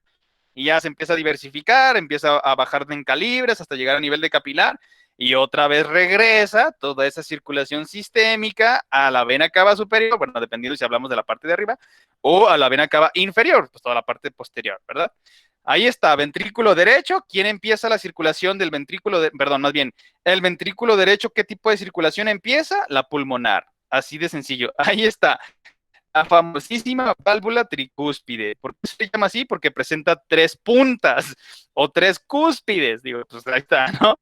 y ya se empieza a diversificar, empieza a bajar en calibres hasta llegar a nivel de capilar y otra vez regresa toda esa circulación sistémica a la vena cava superior, bueno, dependiendo si hablamos de la parte de arriba, o a la vena cava inferior, pues toda la parte posterior, ¿verdad? Ahí está, ventrículo derecho. ¿Quién empieza la circulación del ventrículo? Perdón, más bien, el ventrículo derecho, ¿qué tipo de circulación empieza? La pulmonar. Así de sencillo. Ahí está. La famosísima válvula tricúspide. ¿Por qué se llama así? Porque presenta 3 puntas o 3 cúspides. Digo, pues ahí está, ¿no?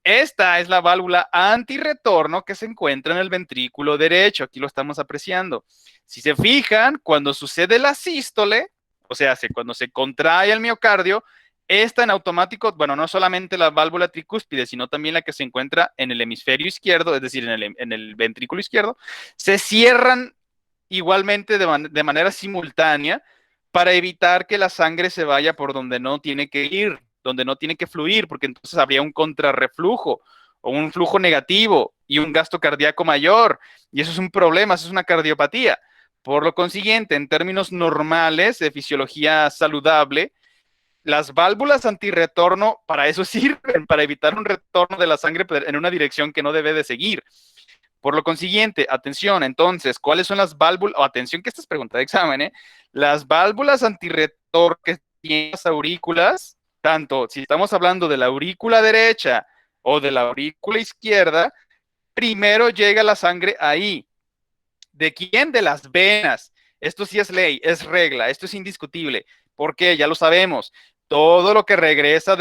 Esta es la válvula antirretorno que se encuentra en el ventrículo derecho. Aquí lo estamos apreciando. Si se fijan, cuando sucede la sístole, o sea, cuando se contrae el miocardio, esta en automático, bueno, no solamente la válvula tricúspide, sino también la que se encuentra en el hemisferio izquierdo, es decir, en el ventrículo izquierdo, se cierran igualmente de manera simultánea para evitar que la sangre se vaya por donde no tiene que ir, donde no tiene que fluir, porque entonces habría un contrarreflujo o un flujo negativo y un gasto cardíaco mayor, y eso es un problema, eso es una cardiopatía. Por lo consiguiente, en términos normales de fisiología saludable, las válvulas antirretorno para eso sirven, para evitar un retorno de la sangre en una dirección que no debe de seguir. Por lo consiguiente, atención, entonces, ¿cuáles son las válvulas? Atención que esta es pregunta de examen, ¿eh? Las válvulas antirretorno que tienen las aurículas, tanto si estamos hablando de la aurícula derecha o de la aurícula izquierda, primero llega la sangre ahí. ¿De quién? De las venas. Esto sí es ley, es regla, esto es indiscutible. ¿Por qué? Ya lo sabemos. Todo lo que regresa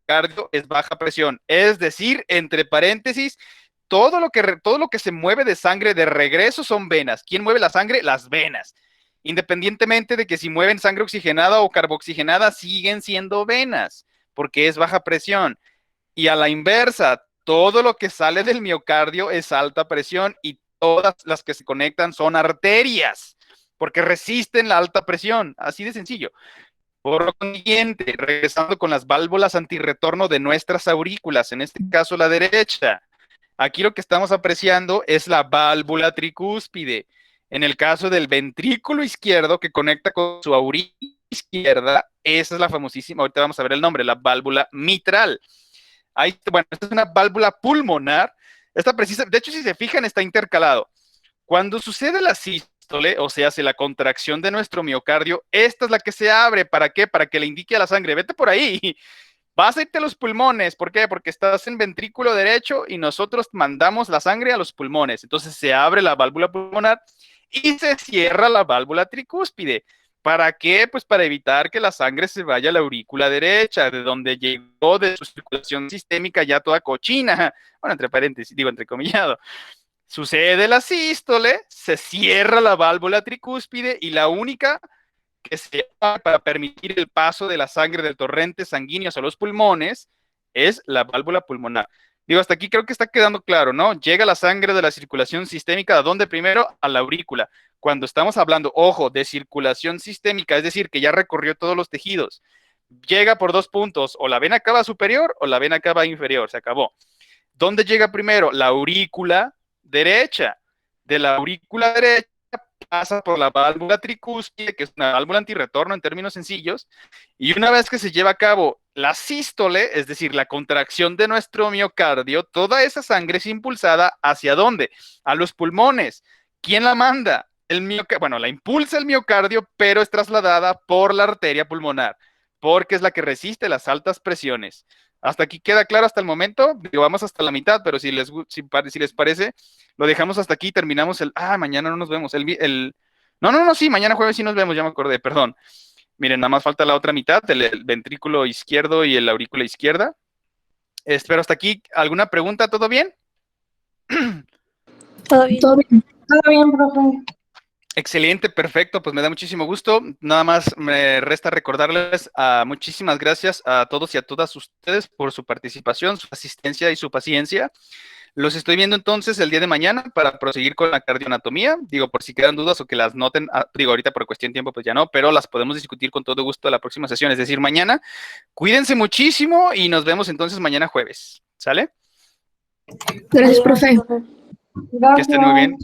cardio es baja presión. Es decir, entre paréntesis, todo lo que se mueve de sangre de regreso son venas. ¿Quién mueve la sangre? Las venas. Independientemente de que si mueven sangre oxigenada o carbooxigenada, siguen siendo venas, porque es baja presión. Y a la inversa, todo lo que sale del miocardio es alta presión y todas las que se conectan son arterias, porque resisten la alta presión, así de sencillo. Por lo siguiente, regresando con las válvulas antirretorno de nuestras aurículas, en este caso la derecha, aquí lo que estamos apreciando es la válvula tricúspide. En el caso del ventrículo izquierdo que conecta con su aurícula izquierda, esa es la famosísima, ahorita vamos a ver el nombre, la válvula mitral. Ahí, bueno, esta es una válvula pulmonar. Esta precisa, de hecho, si se fijan, está intercalado. Cuando sucede la sístole, sístole, o sea, si la contracción de nuestro miocardio, esta es la que se abre. ¿Para qué? Para que le indique a la sangre, vete por ahí. Vas a irte a los pulmones. ¿Por qué? Porque estás en ventrículo derecho y nosotros mandamos la sangre a los pulmones. Entonces se abre la válvula pulmonar y se cierra la válvula tricúspide. ¿Para qué? Pues para evitar que la sangre se vaya a la aurícula derecha, de donde llegó de su circulación sistémica ya toda cochina. Bueno, entre paréntesis, digo entrecomillado. Sucede la sístole, se cierra la válvula tricúspide y la única que se abre para permitir el paso de la sangre del torrente sanguíneo a los pulmones es la válvula pulmonar. Digo, hasta aquí creo que está quedando claro, ¿no? Llega la sangre de la circulación sistémica, ¿a dónde primero? A la aurícula. Cuando estamos hablando, ojo, de circulación sistémica, es decir, que ya recorrió todos los tejidos, llega por 2 puntos, o la vena cava superior o la vena cava inferior, se acabó. ¿Dónde llega primero? La aurícula derecha. De la aurícula derecha pasa por la válvula tricúspide, que es una válvula antirretorno en términos sencillos, y una vez que se lleva a cabo la sístole, es decir, la contracción de nuestro miocardio, toda esa sangre es impulsada ¿hacia dónde? A los pulmones. ¿Quién la manda? Bueno, la impulsa el miocardio, pero es trasladada por la arteria pulmonar, porque es la que resiste las altas presiones. ¿Hasta aquí queda claro hasta el momento? Digo, vamos hasta la mitad, pero si les parece, lo dejamos hasta aquí, terminamos mañana no nos vemos, no, sí, mañana jueves sí nos vemos, ya me acordé, perdón. Miren, nada más falta la otra mitad, el ventrículo izquierdo y el aurícula izquierda. Espero hasta aquí, ¿alguna pregunta? ¿Todo bien? Todo bien. Todo bien. Todo bien, profe. Excelente, perfecto, pues me da muchísimo gusto. Nada más me resta recordarles muchísimas gracias a todos y a todas ustedes por su participación, su asistencia y su paciencia. Los estoy viendo entonces el día de mañana para proseguir con la cardioanatomía. Digo, por si quedan dudas o que las noten, digo, ahorita por cuestión de tiempo pues ya no, pero las podemos discutir con todo gusto la próxima sesión, es decir, mañana. Cuídense muchísimo y nos vemos entonces mañana jueves. ¿Sale? Gracias, profe. Que estén muy bien.